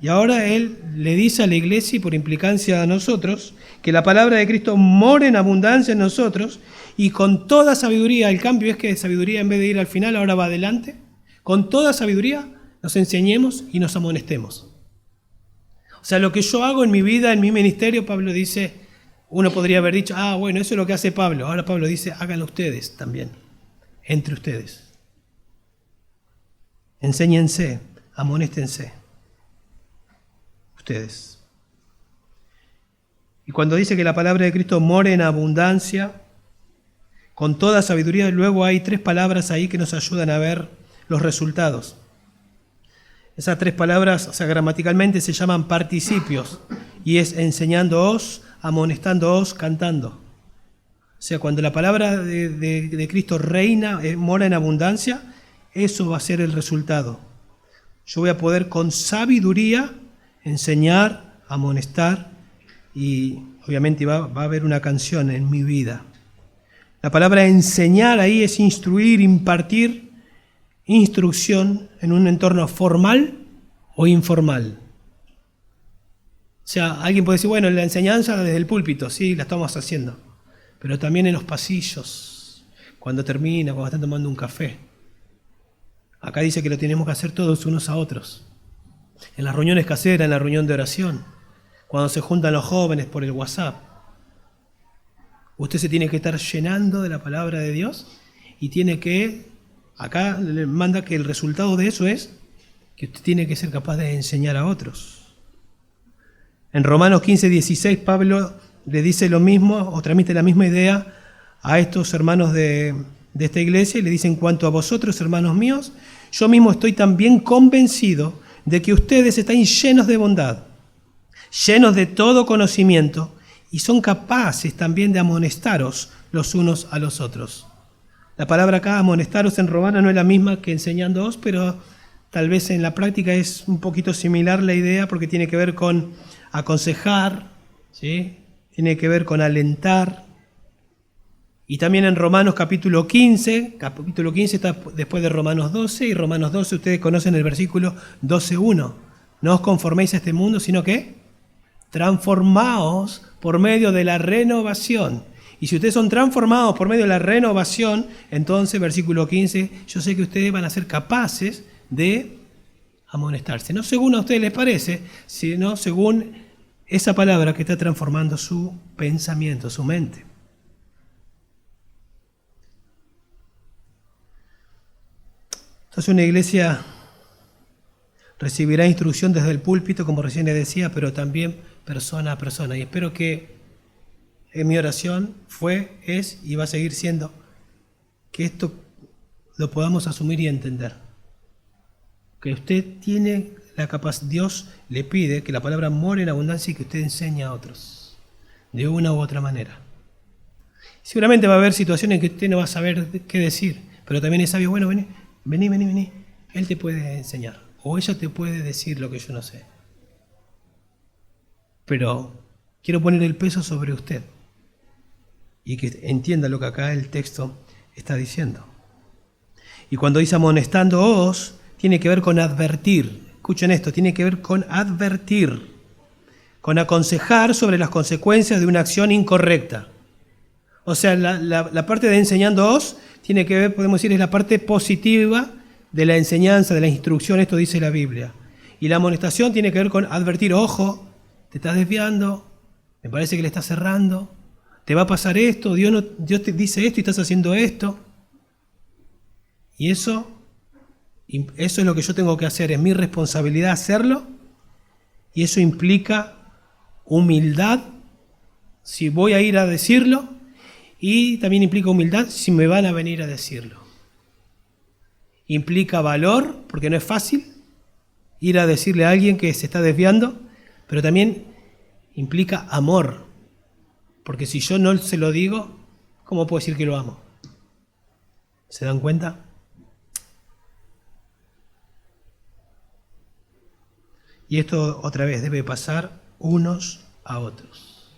Y ahora él le dice a la iglesia y por implicancia a nosotros que la palabra de Cristo more en abundancia en nosotros y con toda sabiduría. El cambio es que sabiduría en vez de ir al final ahora va adelante. Con toda sabiduría nos enseñemos y nos amonestemos. O sea, lo que yo hago en mi vida, en mi ministerio, Pablo dice, uno podría haber dicho, bueno, eso es lo que hace Pablo. Ahora Pablo dice, háganlo ustedes también, entre ustedes. Enséñense, amonéstense. Ustedes. Y cuando dice que la palabra de Cristo more en abundancia, con toda sabiduría, luego hay 3 palabras ahí que nos ayudan a ver los resultados. Esas 3 palabras, o sea, gramaticalmente se llaman participios, y es enseñándoos, amonestándoos, cantando. O sea, cuando la palabra de Cristo reina, mora en abundancia, eso va a ser el resultado. Yo voy a poder con sabiduría enseñar, amonestar, y obviamente va a haber una canción en mi vida. La palabra enseñar ahí es instruir, impartir instrucción en un entorno formal o informal. O sea, alguien puede decir, bueno, la enseñanza desde el púlpito, sí, la estamos haciendo, pero también en los pasillos, cuando termina, cuando están tomando un café. Acá dice que lo tenemos que hacer todos unos a otros. En las reuniones caseras, en la reunión de oración, cuando se juntan los jóvenes por el WhatsApp. Usted se tiene que estar llenando de la palabra de Dios y tiene que, acá le manda que el resultado de eso es que usted tiene que ser capaz de enseñar a otros. En Romanos 15:16 Pablo le dice lo mismo o transmite la misma idea a estos hermanos de esta iglesia y le dice, en cuanto a vosotros, hermanos míos, yo mismo estoy también convencido de que ustedes están llenos de bondad, llenos de todo conocimiento y son capaces también de amonestaros los unos a los otros. La palabra acá, amonestaros, en romana no es la misma que enseñándoos, pero tal vez en la práctica es un poquito similar la idea porque tiene que ver con aconsejar, ¿sí?, tiene que ver con alentar. Y también en Romanos capítulo 15 está después de Romanos 12, y Romanos 12 ustedes conocen el versículo 12:1. No os conforméis a este mundo, sino que transformaos por medio de la renovación. Y si ustedes son transformados por medio de la renovación, entonces, versículo 15, yo sé que ustedes van a ser capaces de amonestarse. No según a ustedes les parece, sino según esa palabra que está transformando su pensamiento, su mente. Entonces una iglesia recibirá instrucción desde el púlpito, como recién les decía, pero también persona a persona. Y espero que en mi oración es y va a seguir siendo que esto lo podamos asumir y entender. Que usted tiene la capacidad, Dios le pide que la palabra more en abundancia y que usted enseñe a otros, de una u otra manera. Seguramente va a haber situaciones en que usted no va a saber qué decir, pero también es sabio, bueno, vení. Él te puede enseñar, o ella te puede decir lo que yo no sé. Pero quiero poner el peso sobre usted y que entienda lo que acá el texto está diciendo. Y cuando dice amonestándoos, tiene que ver con advertir. Escuchen esto, tiene que ver con advertir, con aconsejar sobre las consecuencias de una acción incorrecta. O sea, la parte de enseñándoos tiene que ver, podemos decir, es la parte positiva de la enseñanza, de la instrucción, esto dice la Biblia. Y la amonestación tiene que ver con advertir, ojo, te estás desviando, me parece que le estás cerrando, te va a pasar esto, Dios te dice esto y estás haciendo esto. Y eso es lo que yo tengo que hacer, es mi responsabilidad hacerlo, y eso implica humildad si voy a ir a decirlo, y también implica humildad si me van a venir a decirlo. Implica valor, porque no es fácil ir a decirle a alguien que se está desviando, pero también implica amor, porque si yo no se lo digo, ¿cómo puedo decir que lo amo? ¿Se dan cuenta? Y esto otra vez debe pasar unos a otros,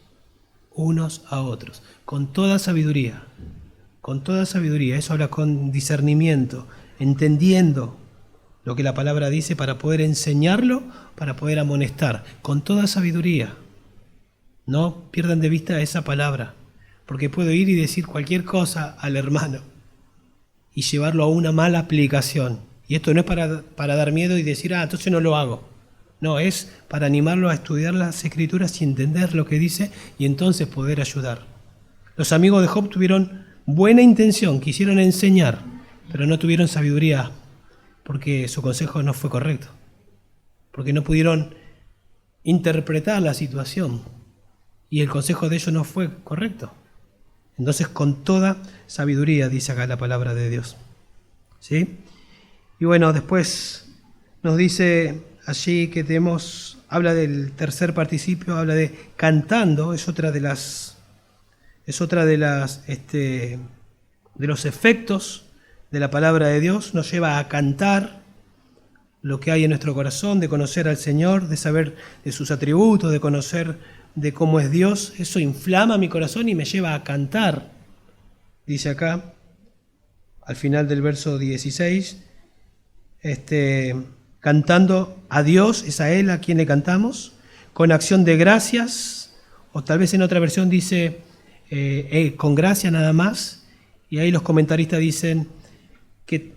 con toda sabiduría, eso habla con discernimiento, entendiendo lo que la palabra dice para poder enseñarlo, para poder amonestar, con toda sabiduría. No pierdan de vista esa palabra, porque puedo ir y decir cualquier cosa al hermano y llevarlo a una mala aplicación. Y esto no es para dar miedo y decir, entonces no lo hago. No, es para animarlo a estudiar las Escrituras y entender lo que dice y entonces poder ayudar. Los amigos de Job tuvieron buena intención, quisieron enseñar, pero no tuvieron sabiduría porque su consejo no fue correcto, porque no pudieron interpretar la situación y el consejo de ellos no fue correcto. Entonces, con toda sabiduría, dice acá la palabra de Dios. ¿Sí? Y bueno, después nos dice allí que habla del tercer participio, habla de cantando, es otra de los efectos de la palabra de Dios, nos lleva a cantar lo que hay en nuestro corazón, de conocer al Señor, de saber de sus atributos, de conocer de cómo es Dios. Eso inflama mi corazón y me lleva a cantar. Dice acá, al final del verso 16, cantando a Dios, es a Él a quien le cantamos, con acción de gracias, o tal vez en otra versión dice con gracia nada más, y ahí los comentaristas dicen que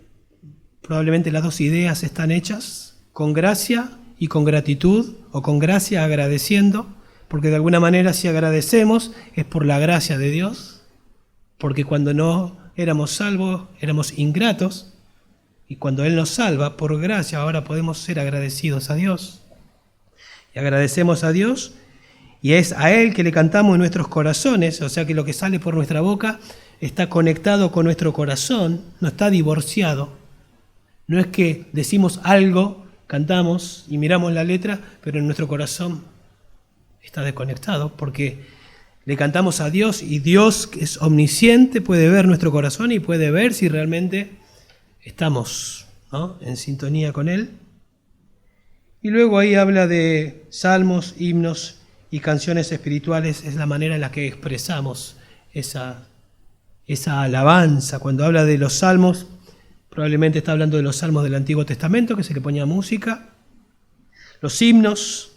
probablemente las dos ideas están hechas, con gracia y con gratitud, o con gracia agradeciendo, porque de alguna manera si agradecemos es por la gracia de Dios, porque cuando no éramos salvos éramos ingratos, y cuando Él nos salva por gracia ahora podemos ser agradecidos a Dios. Y agradecemos a Dios, y es a Él que le cantamos en nuestros corazones, o sea que lo que sale por nuestra boca está conectado con nuestro corazón, no está divorciado. No es que decimos algo, cantamos y miramos la letra, pero en nuestro corazón está desconectado, porque le cantamos a Dios y Dios, que es omnisciente, puede ver nuestro corazón y puede ver si realmente estamos, ¿no?, en sintonía con Él. Y luego ahí habla de salmos, himnos y canciones espirituales, es la manera en la que expresamos esa alabanza. Cuando habla de los salmos, probablemente está hablando de los salmos del Antiguo Testamento, que se le ponía música. Los himnos,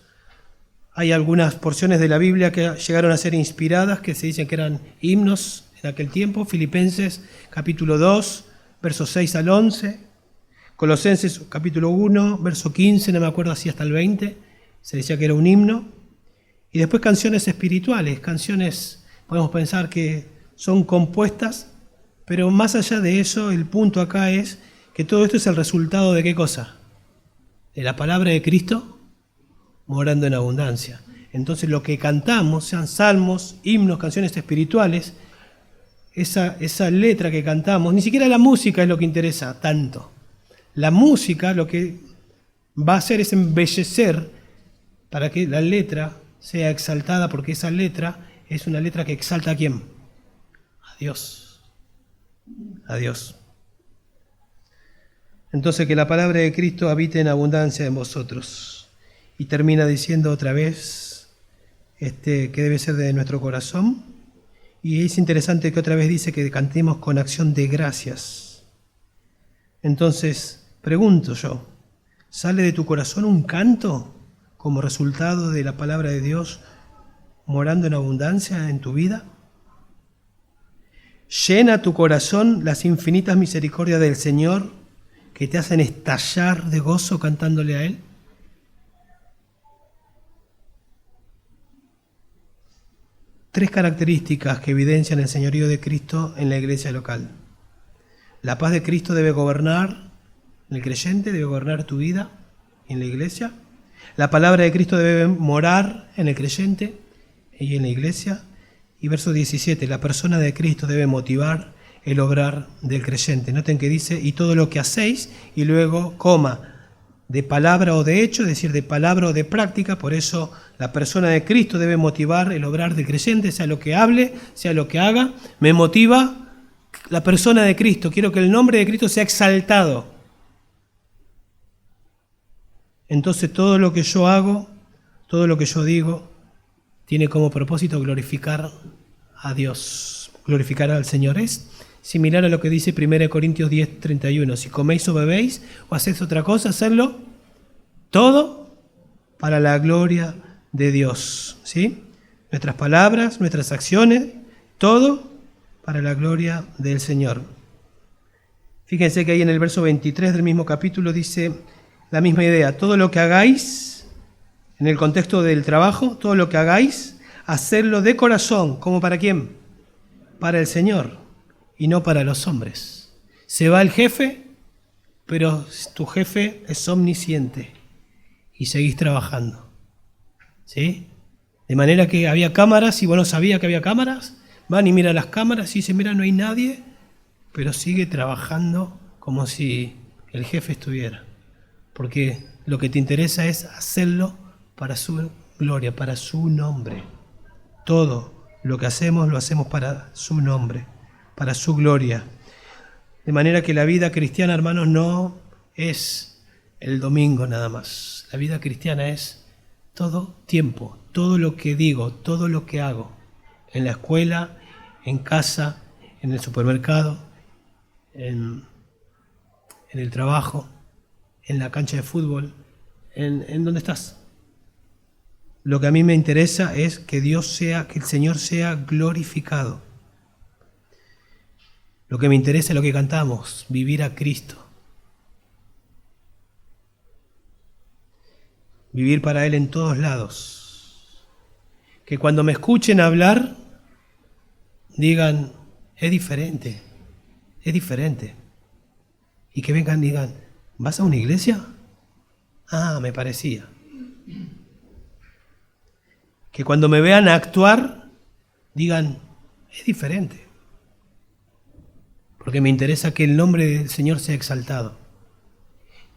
hay algunas porciones de la Biblia que llegaron a ser inspiradas, que se dicen que eran himnos en aquel tiempo. Filipenses capítulo 2, versos 6 al 11. Colosenses capítulo 1, verso 15, no me acuerdo si hasta el 20, se decía que era un himno. Y después canciones espirituales, canciones, podemos pensar que son compuestas, pero más allá de eso, el punto acá es que todo esto es el resultado de ¿qué cosa? De la palabra de Cristo morando en abundancia. Entonces lo que cantamos, sean salmos, himnos, canciones espirituales, esa letra que cantamos, ni siquiera la música es lo que interesa tanto. La música lo que va a hacer es embellecer para que la letra sea exaltada, porque esa letra es una letra que exalta ¿a quién? A Dios. A Dios. Entonces que la palabra de Cristo habite en abundancia en vosotros. Y termina diciendo otra vez que debe ser de nuestro corazón. Y es interesante que otra vez dice que cantemos con acción de gracias. Entonces, pregunto yo, ¿sale de tu corazón un canto como resultado de la palabra de Dios morando en abundancia en tu vida? ¿Llena tu corazón las infinitas misericordias del Señor que te hacen estallar de gozo cantándole a Él? tres características que evidencian el señorío de Cristo en la iglesia local. La paz de Cristo debe gobernar en el creyente, debe gobernar tu vida en la iglesia. La palabra de Cristo debe morar en el creyente y en la iglesia. Y verso 17, la persona de Cristo debe motivar el obrar del creyente. Noten que dice, y todo lo que hacéis, y luego, de palabra o de hecho, es decir, de palabra o de práctica. Por eso la persona de Cristo debe motivar el obrar del creyente, sea lo que hable, sea lo que haga. Me motiva la persona de Cristo. Quiero que el nombre de Cristo sea exaltado. Entonces todo lo que yo hago, todo lo que yo digo, tiene como propósito glorificar a Dios, glorificar al Señor. Es similar a lo que dice 1 Corintios 10:31. Si coméis o bebéis o hacéis otra cosa, hacedlo todo para la gloria de Dios. ¿Sí? Nuestras palabras, nuestras acciones, todo para la gloria del Señor. Fíjense que ahí en el verso 23 del mismo capítulo dice la misma idea. Todo lo que hagáis, en el contexto del trabajo, todo lo que hagáis, hacerlo de corazón. ¿Cómo para quién? Para el Señor y no para los hombres. Se va el jefe, pero tu jefe es omnisciente y seguís trabajando. ¿Sí? De manera que había cámaras y vos no sabías que había cámaras. Van y mira las cámaras y dice, mira, no hay nadie, pero sigue trabajando como si el jefe estuviera. Porque lo que te interesa es hacerlo para su gloria, para su nombre. Todo lo que hacemos, lo hacemos para su nombre, para su gloria. De manera que la vida cristiana, hermanos, no es el domingo nada más. La vida cristiana es todo tiempo, todo lo que digo, todo lo que hago. En la escuela, en casa, en el supermercado, en el trabajo, en la cancha de fútbol, en donde estás. Lo que a mí me interesa es que que el Señor sea glorificado. Lo que me interesa es lo que cantamos, vivir a Cristo. Vivir para Él en todos lados. Que cuando me escuchen hablar, digan, es diferente. Y que vengan y digan, ¿vas a una iglesia? Ah, me parecía. Que cuando me vean actuar, digan, es diferente. Porque me interesa que el nombre del Señor sea exaltado.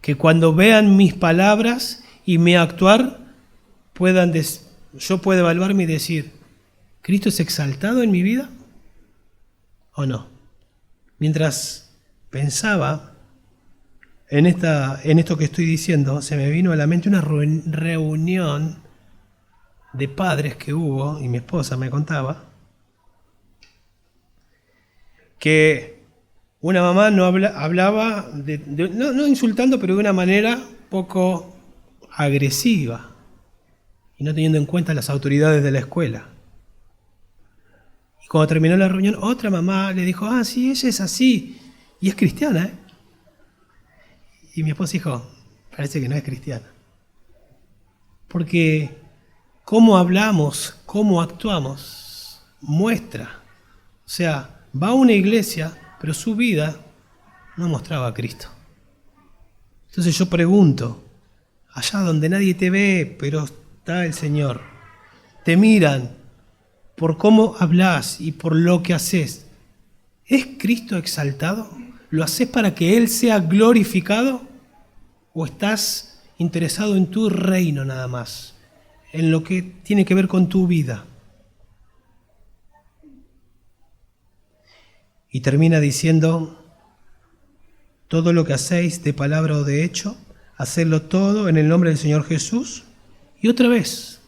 Que cuando vean mis palabras y mi actuar, yo pueda evaluarme y decir, ¿Cristo es exaltado en mi vida o no? Mientras pensaba en esto que estoy diciendo, se me vino a la mente una reunión de padres que hubo, y mi esposa me contaba, que una mamá no hablaba, no insultando, pero de una manera poco agresiva, y no teniendo en cuenta las autoridades de la escuela. Y cuando terminó la reunión, otra mamá le dijo, sí, ella es así, y es cristiana, ¿eh? Y mi esposa dijo, parece que no es cristiana. Porque cómo hablamos, cómo actuamos, muestra. O sea, va a una iglesia, pero su vida no mostraba a Cristo. Entonces yo pregunto, allá donde nadie te ve, pero está el Señor, te miran por cómo hablas y por lo que haces, ¿es Cristo exaltado? ¿Lo haces para que Él sea glorificado? ¿O estás interesado en tu reino nada más? En lo que tiene que ver con tu vida. Y termina diciendo, todo lo que hacéis de palabra o de hecho, hacedlo todo en el nombre del Señor Jesús. Y otra vez,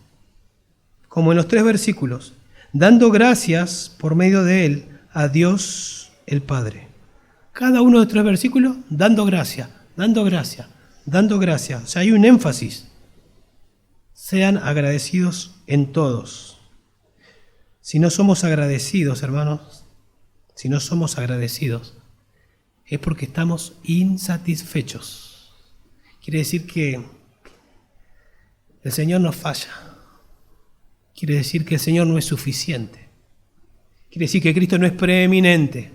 como en los 3 versículos, dando gracias por medio de Él a Dios el Padre. Cada uno de los 3 versículos, dando gracia, dando gracia, dando gracia. O sea, hay un énfasis. Sean agradecidos en todos. Si no somos agradecidos, hermanos, si no somos agradecidos, es porque estamos insatisfechos. Quiere decir que el Señor nos falla. Quiere decir que el Señor no es suficiente. Quiere decir que Cristo no es preeminente,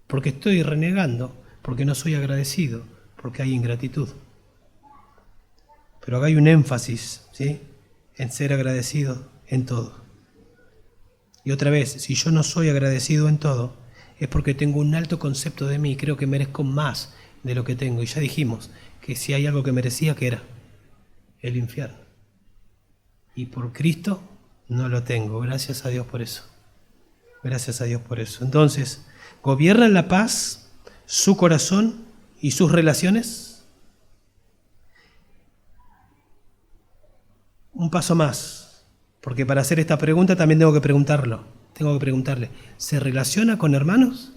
porque estoy renegando, porque no soy agradecido, porque hay ingratitud. Pero acá hay un énfasis, ¿sí?, en ser agradecido en todo. Y otra vez, si yo no soy agradecido en todo, es porque tengo un alto concepto de mí, creo que merezco más de lo que tengo. Y ya dijimos que si hay algo que merecía, ¿qué era? El infierno. Y por Cristo no lo tengo. Gracias a Dios por eso. Gracias a Dios por eso. Entonces, ¿gobiernan la paz su corazón y sus relaciones? Un paso más. Porque para hacer esta pregunta también tengo que preguntarle, ¿se relaciona con hermanos?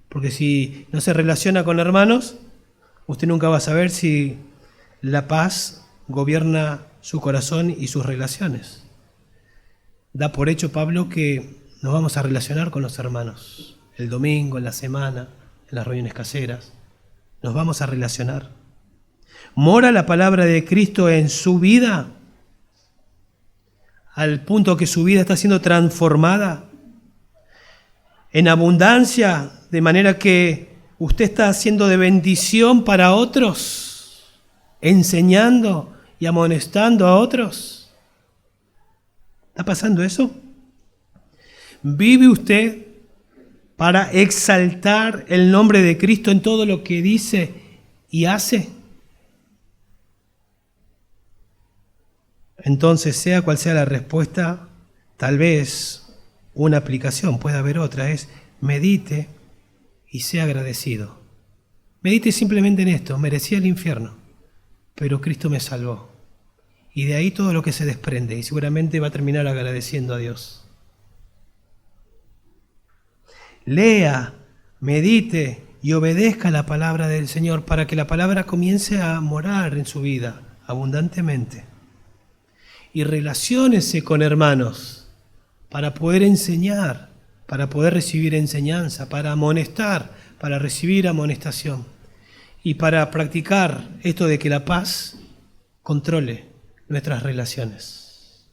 Porque si no se relaciona con hermanos, usted nunca va a saber si la paz gobierna su corazón y sus relaciones. Da por hecho Pablo que nos vamos a relacionar con los hermanos. El domingo, en la semana, en las reuniones caseras. Nos vamos a relacionar. ¿Mora la palabra de Cristo en su vida? Al punto que su vida está siendo transformada en abundancia, de manera que usted está haciendo de bendición para otros, enseñando y amonestando a otros. ¿Está pasando eso? ¿Vive usted para exaltar el nombre de Cristo en todo lo que dice y hace? Entonces, sea cual sea la respuesta, tal vez una aplicación, puede haber otra, es medite y sea agradecido. Medite simplemente en esto: merecía el infierno, pero Cristo me salvó. Y de ahí todo lo que se desprende, y seguramente va a terminar agradeciendo a Dios. Lea, medite y obedezca la palabra del Señor para que la palabra comience a morar en su vida abundantemente. Y relaciónese con hermanos para poder enseñar, para poder recibir enseñanza, para amonestar, para recibir amonestación y para practicar esto de que la paz controle nuestras relaciones.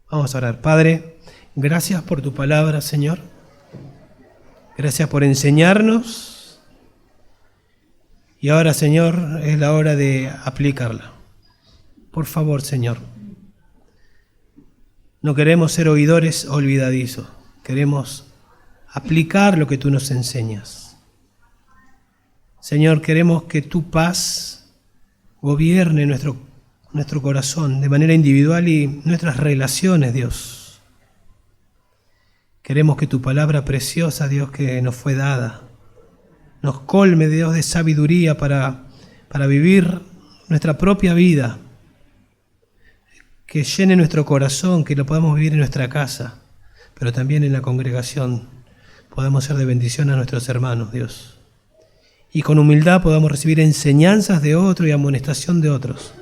Vamos a orar. Padre, gracias por tu palabra, Señor. Gracias por enseñarnos. Y ahora, Señor, es la hora de aplicarla. Por favor, Señor, no queremos ser oidores olvidadizos, queremos aplicar lo que tú nos enseñas. Señor, queremos que tu paz gobierne nuestro corazón de manera individual y nuestras relaciones, Dios. Queremos que tu palabra preciosa, Dios, que nos fue dada, nos colme, Dios, de sabiduría para vivir nuestra propia vida, que llene nuestro corazón, que lo podamos vivir en nuestra casa, pero también en la congregación podamos ser de bendición a nuestros hermanos, Dios. Y con humildad podamos recibir enseñanzas de otros y amonestación de otros.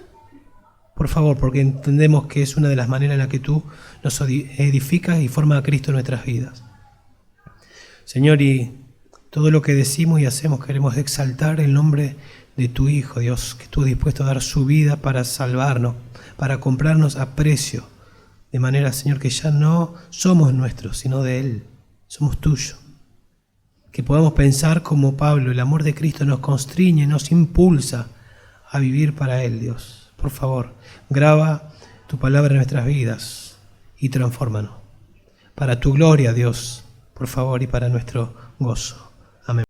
Por favor, porque entendemos que es una de las maneras en las que tú nos edificas y formas a Cristo en nuestras vidas. Señor, y todo lo que decimos y hacemos queremos exaltar el nombre de tu Hijo, Dios, que estuvo dispuesto a dar su vida para salvarnos, para comprarnos a precio, de manera, Señor, que ya no somos nuestros, sino de Él, somos tuyos. Que podamos pensar como Pablo, el amor de Cristo nos constriñe, nos impulsa a vivir para Él, Dios. Por favor, graba tu palabra en nuestras vidas y transfórmanos. Para tu gloria, Dios, por favor, y para nuestro gozo.